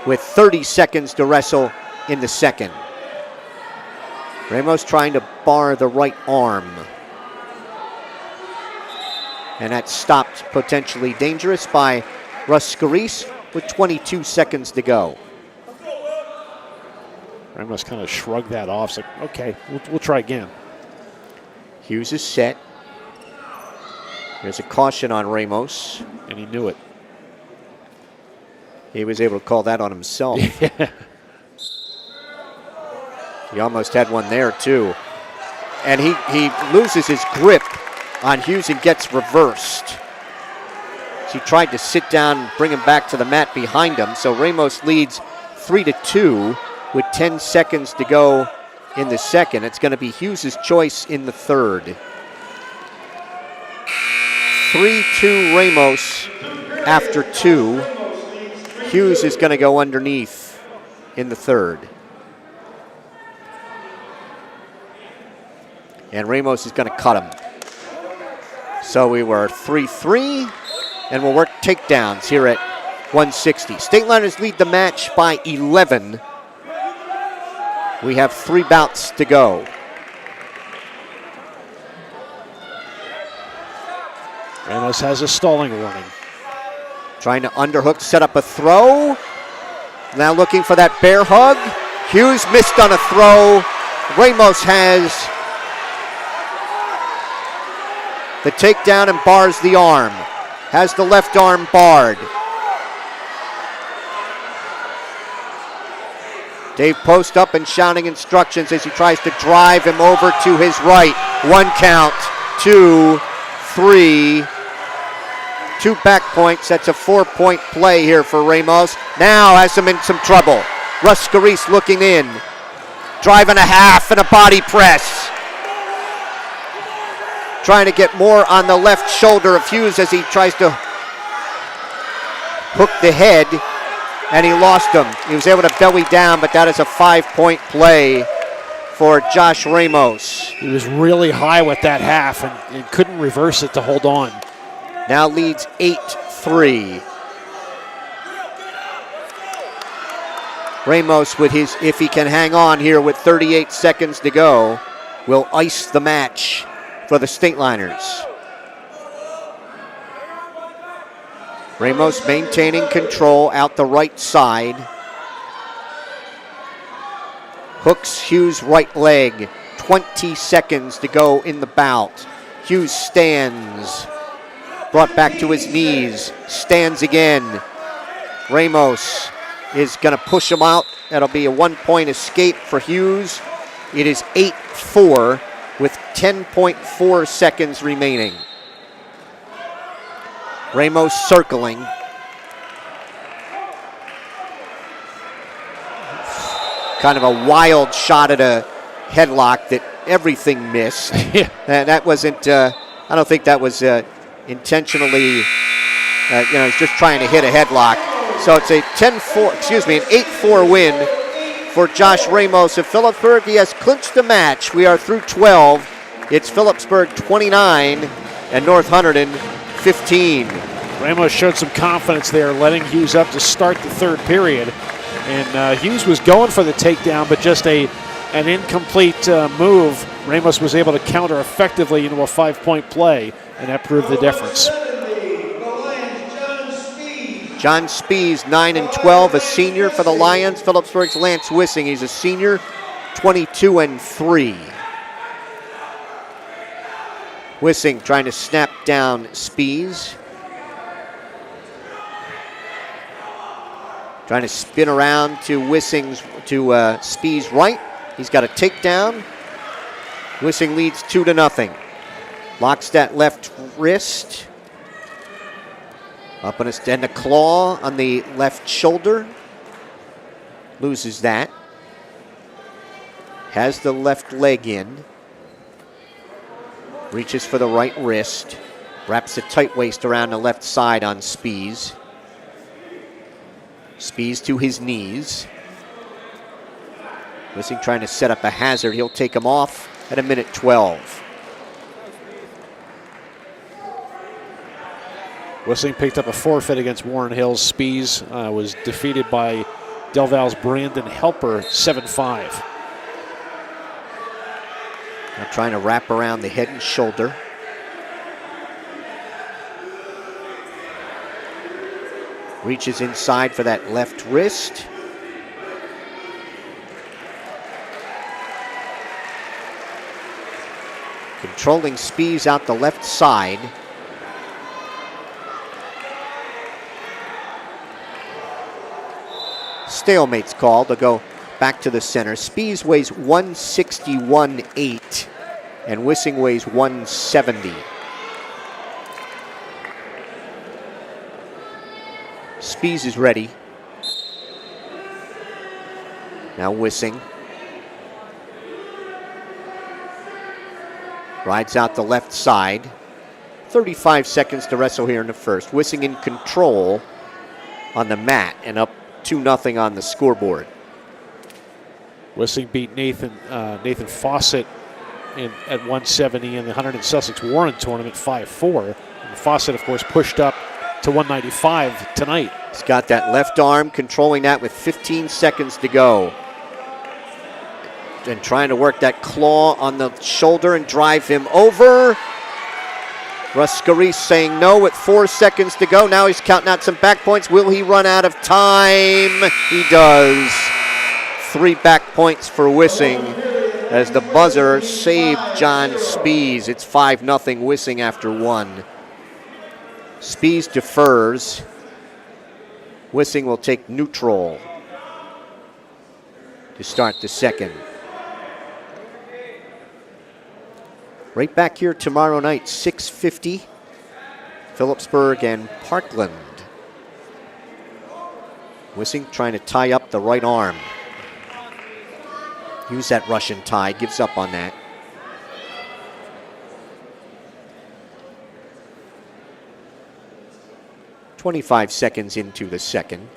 with 30 seconds to wrestle in the second. Ramos trying to bar the right arm. And that stopped potentially dangerous by Russ Scarice with 22 seconds to go. Ramos kind of shrugged that off. It's like, okay, we'll try again. Hughes is set. There's a caution on Ramos. And he knew it. He was able to call that on himself. He almost had one there, too. And he loses his grip on Hughes and gets reversed. He tried to sit down and bring him back to the mat behind him. So Ramos leads 3-2 with 10 seconds to go in the second. It's going to be Hughes' choice in the third. 3-2 Ramos after 2. Hughes is going to go underneath in the third. And Ramos is going to cut him. So we were 3-3, and we'll work takedowns here at 160. Stateliners lead the match by 11. We have 3 bouts to go. Ramos has a stalling warning. Trying to underhook, set up a throw. Now looking for that bear hug. Hughes missed on a throw. Ramos has the takedown and bars the arm. Has the left arm barred. Dave Post up and shouting instructions as he tries to drive him over to his right. 1 count, 2, 3. 2 back points. That's a 4-point play here for Ramos. Now has him in some trouble. Russ Scarice looking in. Driving a half and a body press. Trying to get more on the left shoulder of Hughes as he tries to hook the head. And he lost him. He was able to belly down, but that is a 5-point play for Josh Ramos. He was really high with that half and couldn't reverse it to hold on. Now leads 8-3. Ramos, with his, if he can hang on here with 38 seconds to go, will ice the match for the Stateliners. Ramos maintaining control out the right side. Hooks Hughes' right leg. 20 seconds to go in the bout. Hughes stands. Brought back to his knees. Stands again. Ramos is going to push him out. That'll be a 1-point escape for Hughes. It is 8-4 with 10.4 seconds remaining. Ramos circling. Kind of a wild shot at a headlock that everything missed. Yeah. That wasn't, I don't think that was intentionally, he's just trying to hit a headlock. So it's an 8-4 win for Josh Ramos of Phillipsburg. He has clinched the match. We are through 12. It's Phillipsburg 29 and North Hunterdon 15. Ramos showed some confidence there, letting Hughes up to start the third period. And Hughes was going for the takedown, but just an incomplete move. Ramos was able to counter effectively into a 5-point play, and that proved the difference. John Spees, 9 and 12, a senior for the Lions. Phillipsburg's Lance Wissing, he's a senior, 22 and 3. Wissing trying to snap down Spees. Trying to spin around to Spees' right. He's got a takedown. Wissing leads 2-0. Locks that left wrist. Up on his and a claw on the left shoulder. Loses that. Has the left leg in. Reaches for the right wrist. Wraps a tight waist around the left side on Spees. Spees to his knees. Wissing trying to set up a hazard. He'll take him off at 1:12. Wissing picked up a forfeit against Warren Hills. Spees was defeated by Del Val's Brandon Helper 7-5. Now trying to wrap around the head and shoulder. Reaches inside for that left wrist. Controlling Spees out the left side. Stalemate's called. They'll go back to the center. Spees weighs 161.8 and Wissing weighs 170. Spees is ready. Now Wissing. Rides out the left side. 35 seconds to wrestle here in the first. Wissing in control on the mat and up 2-0 on the scoreboard. Wissing beat Nathan Fawcett at 170 in the Hunterdon Sussex Warren tournament 5-4. And Fawcett, of course, pushed up to 195 tonight. He's got that left arm, controlling that with 15 seconds to go. And trying to work that claw on the shoulder and drive him over. Russ Scarice saying no with 4 seconds to go. Now he's counting out some back points. Will he run out of time? He does. 3 back points for Wissing as the buzzer saved John Spees. It's 5-0 Wissing after 1. Spees defers. Wissing will take neutral to start the second. Right back here tomorrow night, 6:50, Phillipsburg and Parkland. Wissing trying to tie up the right arm. Use that Russian tie, gives up on that. .25 seconds into the second.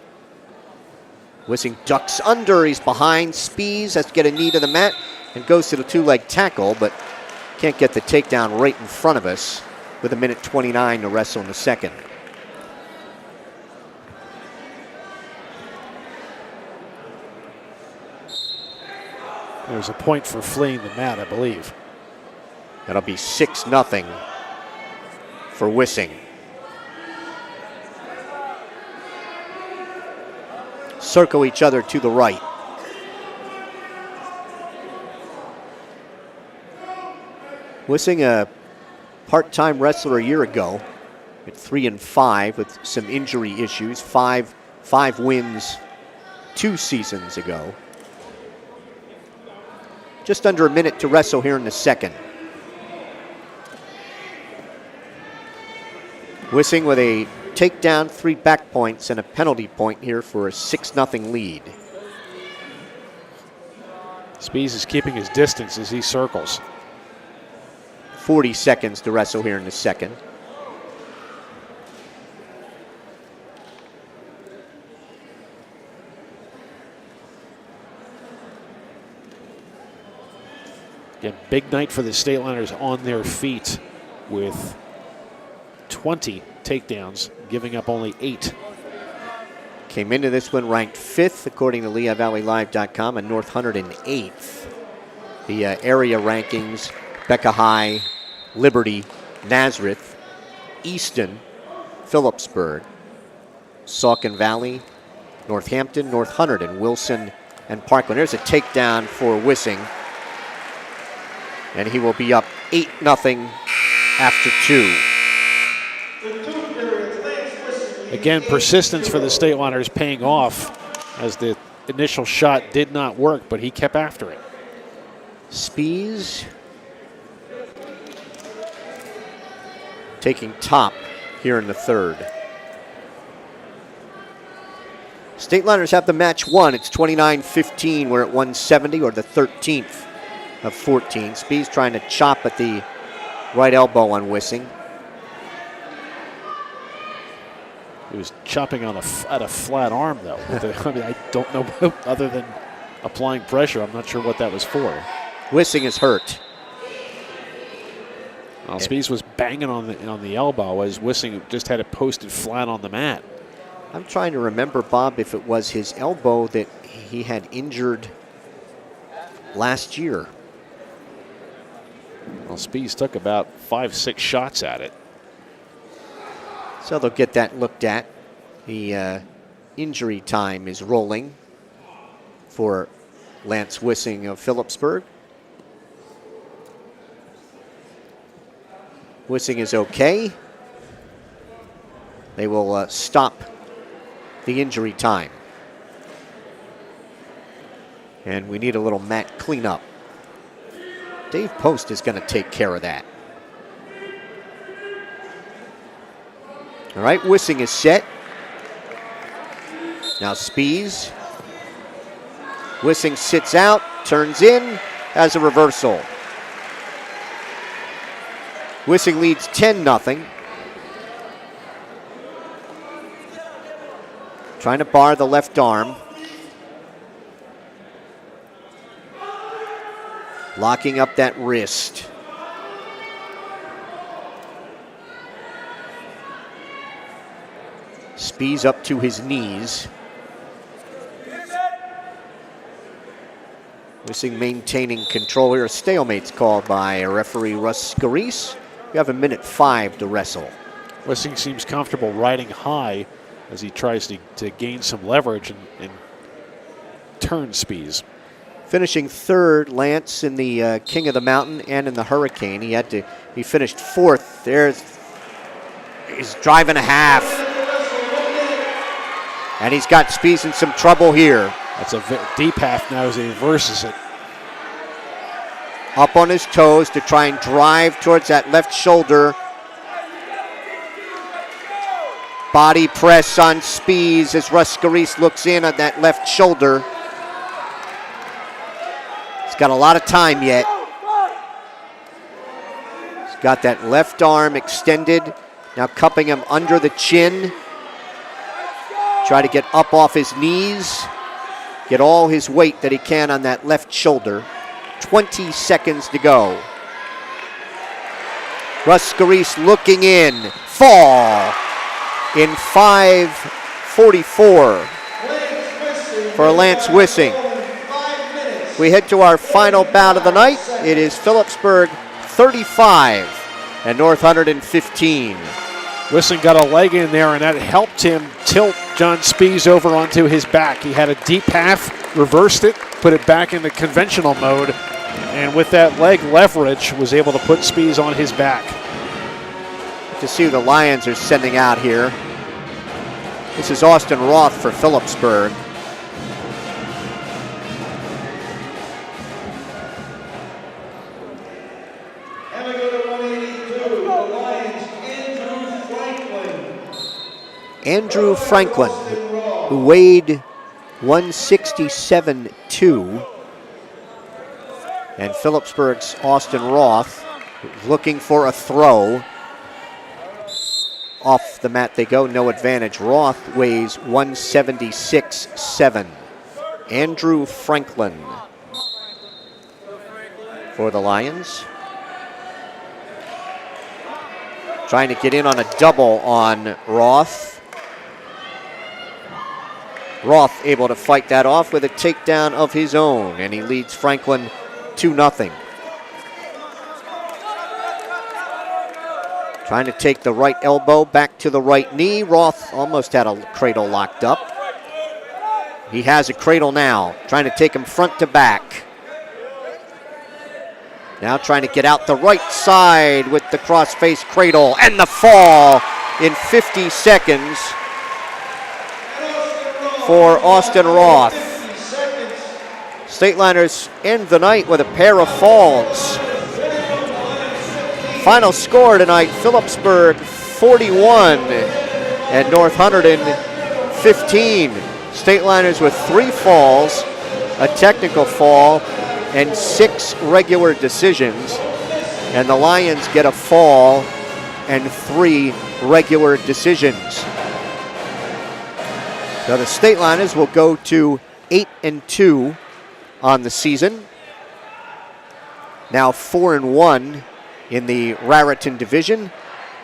Wissing ducks under, he's behind Spees, has to get a knee to the mat and goes to the 2-leg tackle, but can't get the takedown right in front of us with 1:29 to wrestle in the second. There's a point for fleeing the mat, I believe. That'll be 6-0 for Wissing. circle each other to the right. Wissing, a part-time wrestler a year ago, at 3-5 with some injury issues. Five wins 2 seasons ago. Just under a minute to wrestle here in the second. Wissing with a takedown, 3 back points, and a penalty point here for a 6-0 lead. Spies is keeping his distance as he circles. 40 seconds to wrestle here in the second. Again, big night for the Stateliners on their feet with 20 takedowns, giving up only 8. Came into this one ranked 5th, according to LehighValleyLive.com, and North Hunterdon 8th. The area rankings, Becca High, Liberty, Nazareth, Easton, Phillipsburg, Saucon Valley, Northampton, North Hunterdon, Wilson, and Parkland. There's a takedown for Wissing, and he will be up 8-0 after 2. Again, persistence for the Stateliners paying off as the initial shot did not work, but he kept after it. Spies taking top here in the third. Stateliners have the match won. It's 29-15. We're at 170, or the 13th of 14. Spies trying to chop at the right elbow on Wissing. He was chopping on at a flat arm, though. I mean, I don't know, other than applying pressure, I'm not sure what that was for. Wissing is hurt. Well, Spies was banging on the elbow as Wissing just had it posted flat on the mat. I'm trying to remember, Bob, if it was his elbow that he had injured last year. Well, Spies took about 5-6 shots at it. So they'll get that looked at. The injury time is rolling for Lance Wissing of Phillipsburg. Wissing is okay. They will stop the injury time. And we need a little mat cleanup. Dave Post is going to take care of that. All right, Wissing is set. Now Spies. Wissing sits out, turns in, has a reversal. Wissing leads 10-0. Trying to bar the left arm. Locking up that wrist. Spies up to his knees. Wissing maintaining control here. A stalemate's called by referee Russ Scarice. We have 1:05 to wrestle. Wissing seems comfortable riding high as he tries to gain some leverage and turn Spies. Finishing third, Lance, in the King of the Mountain and in the Hurricane. He finished 4th. He's driving a half. And he's got Spies in some trouble here. That's a deep half now as he reverses it. Up on his toes to try and drive towards that left shoulder. Body press on Spies as Russ Scarice looks in on that left shoulder. He's got a lot of time yet. He's got that left arm extended. Now cupping him under the chin. Try to get up off his knees. Get all his weight that he can on that left shoulder. 20 seconds to go. Russ Scarice looking in. Fall in 5:44 for Lance Wissing. We head to our final bout of the night. It is Phillipsburg 35 and North Hunterdon 15. Wisson got a leg in there, and that helped him tilt John Spies over onto his back. He had a deep half, reversed it, put it back into conventional mode, and with that leg leverage, was able to put Spies on his back. To see who the Lions are sending out here. This is Austin Roth for Phillipsburg. And we go to 182, the Lions, Andrew Franklin, who weighed 167.2. And Phillipsburg's Austin Roth looking for a throw. Off the mat they go, no advantage. Roth weighs 176.7. Andrew Franklin for the Lions. Trying to get in on a double on Roth. Roth able to fight that off with a takedown of his own, and he leads Franklin 2-0. Trying to take the right elbow back to the right knee. Roth almost had a cradle locked up. He has a cradle now, trying to take him front to back. Now trying to get out the right side with the cross-face cradle, and the fall in 50 seconds for Austin Roth. Stateliners end the night with a pair of falls. Final score tonight, Phillipsburg 41 and North Hunterdon 15. Stateliners with 3 falls, a technical fall, and 6 regular decisions. And the Lions get a fall and 3 regular decisions. So the Stateliners will go to 8-2 on the season. Now 4-1 in the Raritan division,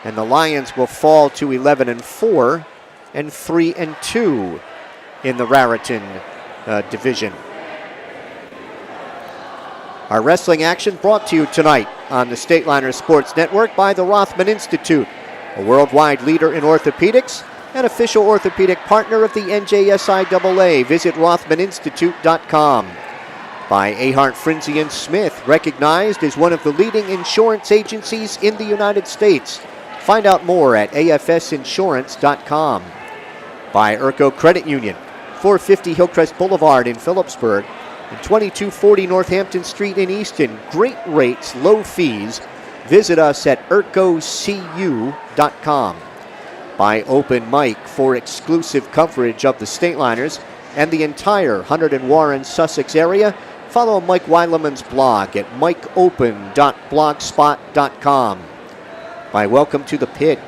and the Lions will fall to 11-4 and 3-2 in the Raritan division. Our wrestling action brought to you tonight on the Stateliner Sports Network by the Rothman Institute, a worldwide leader in orthopedics and official orthopedic partner of the NJSIAA. Visit rothmaninstitute.com. By Ahart, Frinzy & Smith, recognized as one of the leading insurance agencies in the United States. Find out more at afsinsurance.com. By Urco Credit Union, 450 Hillcrest Boulevard in Phillipsburg, and 2240 Northampton Street in Easton. Great rates, low fees. Visit us at urcocu.com. By Open Mic, for exclusive coverage of the Stateliners and the entire Hunterdon, Warren, Sussex area, follow Mike Weileman's blog at mikeopen.blogspot.com. By Welcome to the Pit,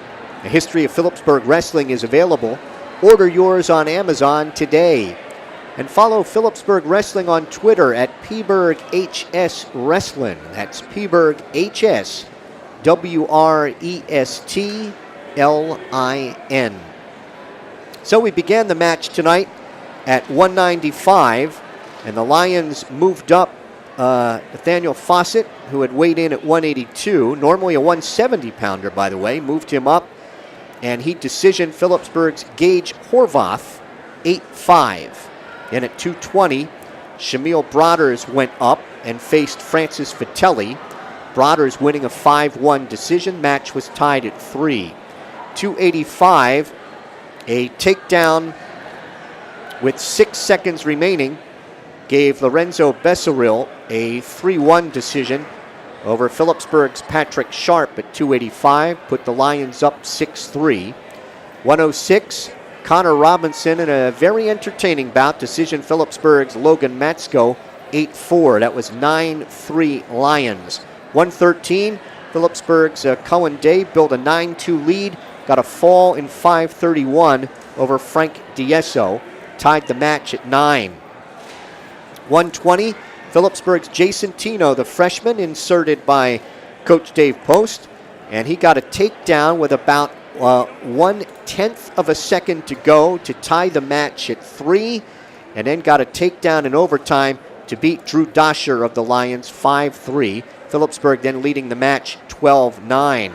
a history of Phillipsburg wrestling is available. Order yours on Amazon today. And follow Phillipsburg Wrestling on Twitter at PBurgHS Wrestling. That's PBurg HS WRESTLIN. So we began the match tonight at 195, and the Lions moved up Nathaniel Fawcett, who had weighed in at 182, normally a 170-pounder, by the way, moved him up, and he decisioned Phillipsburg's Gage Horvath 8-5. And at 220, Shamil Broders went up and faced Francis Vitelli. Broders winning a 5-1 decision. Match was tied at 3. 285, a takedown with 6 seconds remaining gave Lorenzo Besseril a 3-1 decision over Phillipsburg's Patrick Sharp at 285, put the Lions up 6-3. 106, Connor Robinson in a very entertaining bout, decision Phillipsburg's Logan Matsko 8-4. That was 9-3 Lions. 113, Phillipsburg's Cohen Day built a 9-2 lead, got a fall in 5:31 over Frank Diesso, tied the match at 9. 120, Phillipsburg's Jason Tino, the freshman, inserted by Coach Dave Post, and he got a takedown with about 1/10 of a second to go to tie the match at 3, and then got a takedown in overtime to beat Drew Dosher of the Lions 5-3. Phillipsburg then leading the match 12-9.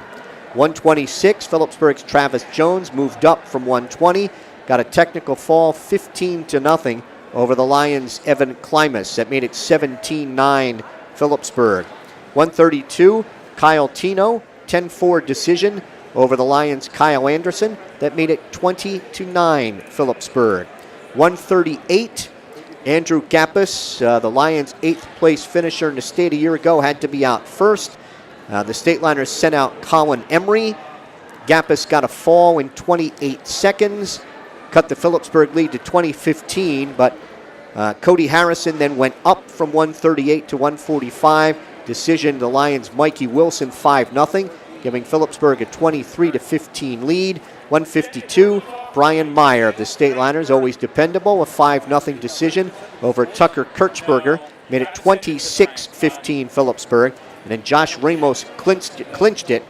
126, Phillipsburg's Travis Jones moved up from 120. Got a technical fall, 15-0 over the Lions' Evan Klimas. That made it 17-9 Phillipsburg. 132, Kyle Tino, 10-4 decision over the Lions' Kyle Anderson. That made it 20-9 Phillipsburg. 138, Andrew Gappas, the Lions' 8th place finisher in the state a year ago, had to be out first. The State Liners sent out Colin Emery. Gappas got a fall in 28 seconds, cut the Phillipsburg lead to 20-15, but Cody Harrison then went up from 138 to 145. Decision, the Lions' Mikey Wilson 5-0, giving Phillipsburg a 23-15 lead. 152, Brian Meyer of the State Liners, always dependable, a 5-0 decision over Tucker Kirchberger, made it 26-15 Phillipsburg. And then Josh Ramos clinched it.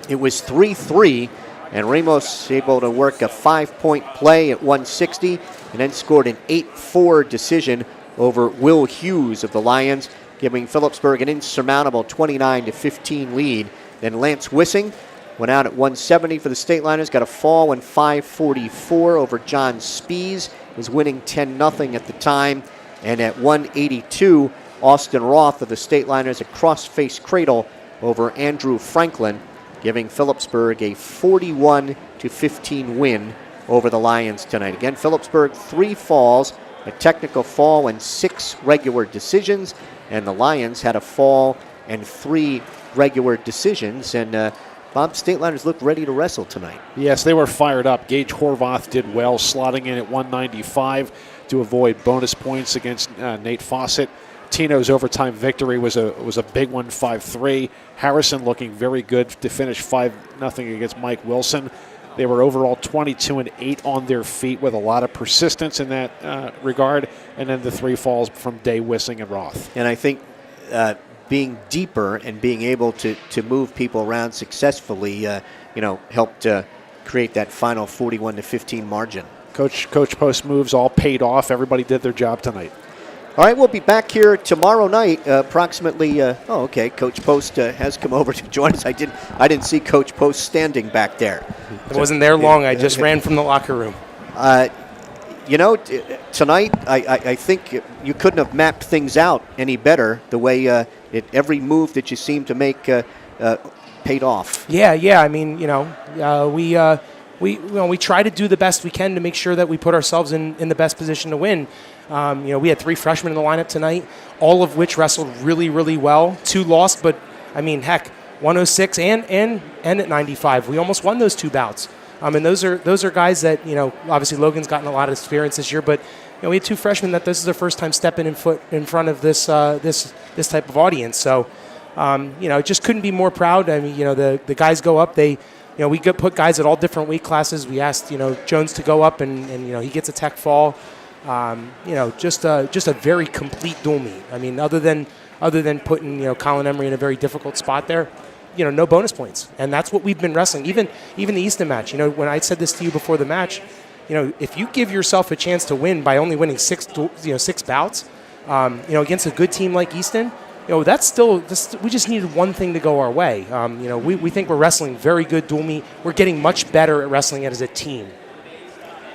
It was 3-3, and Ramos able to work a 5-point play at 160, and then scored an 8-4 decision over Will Hughes of the Lions, giving Phillipsburg an insurmountable 29-15 lead. Then Lance Wissing went out at 170 for the State Liners, got a fall in 5:44 over John Spees, was winning 10-0 at the time, and at 182, Austin Roth of the State Liners, a cross-face cradle over Andrew Franklin, giving Phillipsburg a 41-15 win over the Lions tonight. Again, Phillipsburg 3 falls, a technical fall and 6 regular decisions, and the Lions had a fall and 3 regular decisions. And Bob, State Liners looked ready to wrestle tonight. Yes, they were fired up. Gage Horvath did well, slotting in at 195 to avoid bonus points against Nate Fawcett. Tino's overtime victory was a big one, 5-3. Harrison looking very good to finish 5-0 against Mike Wilson. They were overall 22-8 on their feet with a lot of persistence in that regard, and then the 3 falls from Day, Wissing, and Roth. And I think being deeper and being able to move people around successfully, helped create that final 41-15 margin. Coach Post moves all paid off. Everybody did their job tonight. All right, we'll be back here tomorrow night, approximately. Coach Post has come over to join us. I didn't see Coach Post standing back there. I wasn't there long. I just ran from the locker room. Tonight I think you couldn't have mapped things out any better. The way every move that you seem to make paid off. Yeah. I mean, we try to do the best we can to make sure that we put ourselves in the best position to win. We had 3 freshmen in the lineup tonight, all of which wrestled really, really well. 2 lost, but I mean, heck, 106 and at 95. We almost won those 2 bouts. And those are guys that, obviously Logan's gotten a lot of experience this year, but we had 2 freshmen that this is their first time stepping in front of this type of audience. So, just couldn't be more proud. I mean, the guys go up. We put guys at all different weight classes. We asked, Jones to go up, and he gets a tech fall. Just a very complete dual meet. I mean, other than putting Colin Emery in a very difficult spot there, no bonus points, and that's what we've been wrestling. Even the Easton match. When I said this to you before the match, if you give yourself a chance to win by only winning 6 bouts, against a good team like Easton, that's still we just needed one thing to go our way. We think we're wrestling very good dual meet. We're getting much better at wrestling it as a team.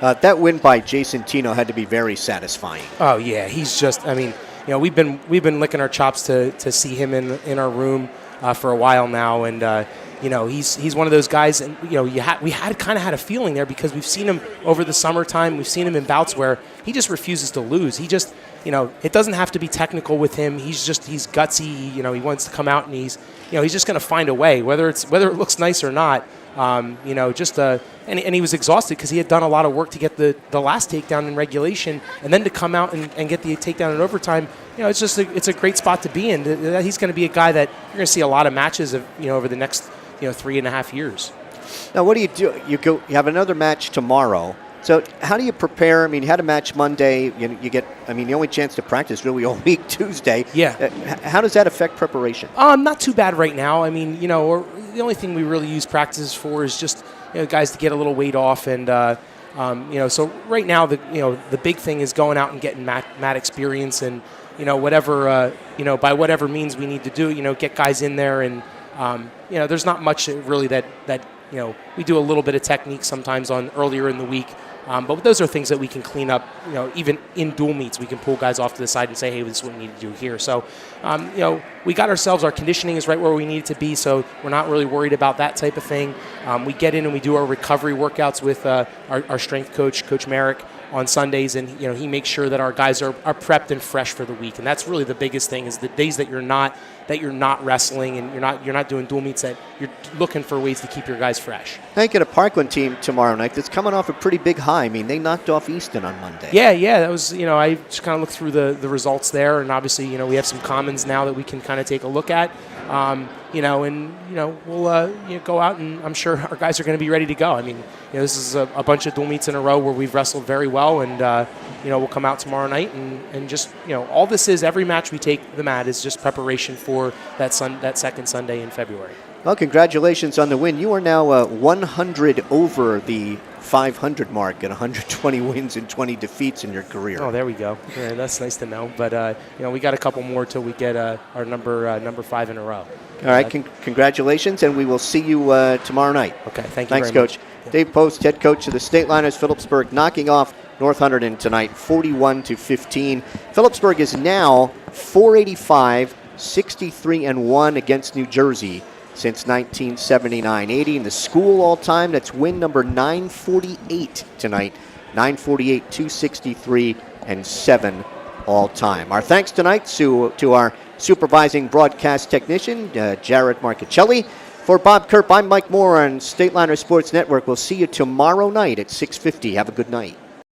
That win by Jason Tino had to be very satisfying. Oh yeah, he's just. I mean, we've been licking our chops to see him in our room for a while now, and he's one of those guys, and we had kind of had a feeling there because we've seen him over the summertime. We've seen him in bouts where he just refuses to lose. He just, it doesn't have to be technical with him. He's gutsy. He wants to come out and he's just going to find a way, whether it looks nice or not. And he was exhausted because he had done a lot of work to get the last takedown in regulation, and then to come out and get the takedown in overtime. It's a great spot to be in. He's going to be a guy that you're going to see a lot of matches of over the next 3.5 years. Now, what do you do? You have another match tomorrow. So how do you prepare? I mean, you had a match Monday. You get. I mean, the only chance to practice really all week Tuesday. Yeah. How does that affect preparation? Not too bad right now. I mean, the only thing we really use practices for is just guys to get a little weight off, and so right now the big thing is going out and getting mat experience, and whatever by whatever means we need to do, get guys in there and there's not much really that we do a little bit of technique sometimes on earlier in the week. But those are things that we can clean up, even in dual meets. We can pull guys off to the side and say, hey, this is what we need to do here. So, we got ourselves, our conditioning is right where we need it to be, so we're not really worried about that type of thing. We get in and we do our recovery workouts with our strength coach, Coach Merrick, on Sundays, and he makes sure that our guys are prepped and fresh for the week. And that's really the biggest thing, is the days that you're not wrestling and you're not doing dual meets, that you're looking for ways to keep your guys fresh. I think at a Parkland team tomorrow night that's coming off a pretty big high. I mean, they knocked off Easton on Monday. Yeah, that was, I just kind of looked through the results there, and obviously, we have some commons now that we can kind of take a look at. We'll go out, and I'm sure our guys are going to be ready to go. I mean, this is a bunch of dual meets in a row where we've wrestled very well, and we'll come out tomorrow night and just all this is, every match we take the mat is just preparation for that second Sunday in February. Well, congratulations on the win. You are now 100 over the 500 mark at 120 wins and 20 defeats in your career. Oh, there we go. Yeah, that's nice to know. But we got a couple more till we get our number 5 in a row. All right, congratulations, and we will see you tomorrow night. Okay, thank you. Thanks, very Coach. much. Dave Post, head coach of the State Liners Phillipsburg, knocking off North Hunterdon tonight, 41-15. Phillipsburg is now 485, 63-1 against New Jersey since 1979. 80 in the school all-time. That's win number 948 tonight. 948, 263, and 7 all-time. Our thanks tonight to our supervising broadcast technician, Jared Marchicelli. For Bob Kerp, I'm Mike Moore on State Liner Sports Network. We'll see you tomorrow night at 6:50. Have a good night.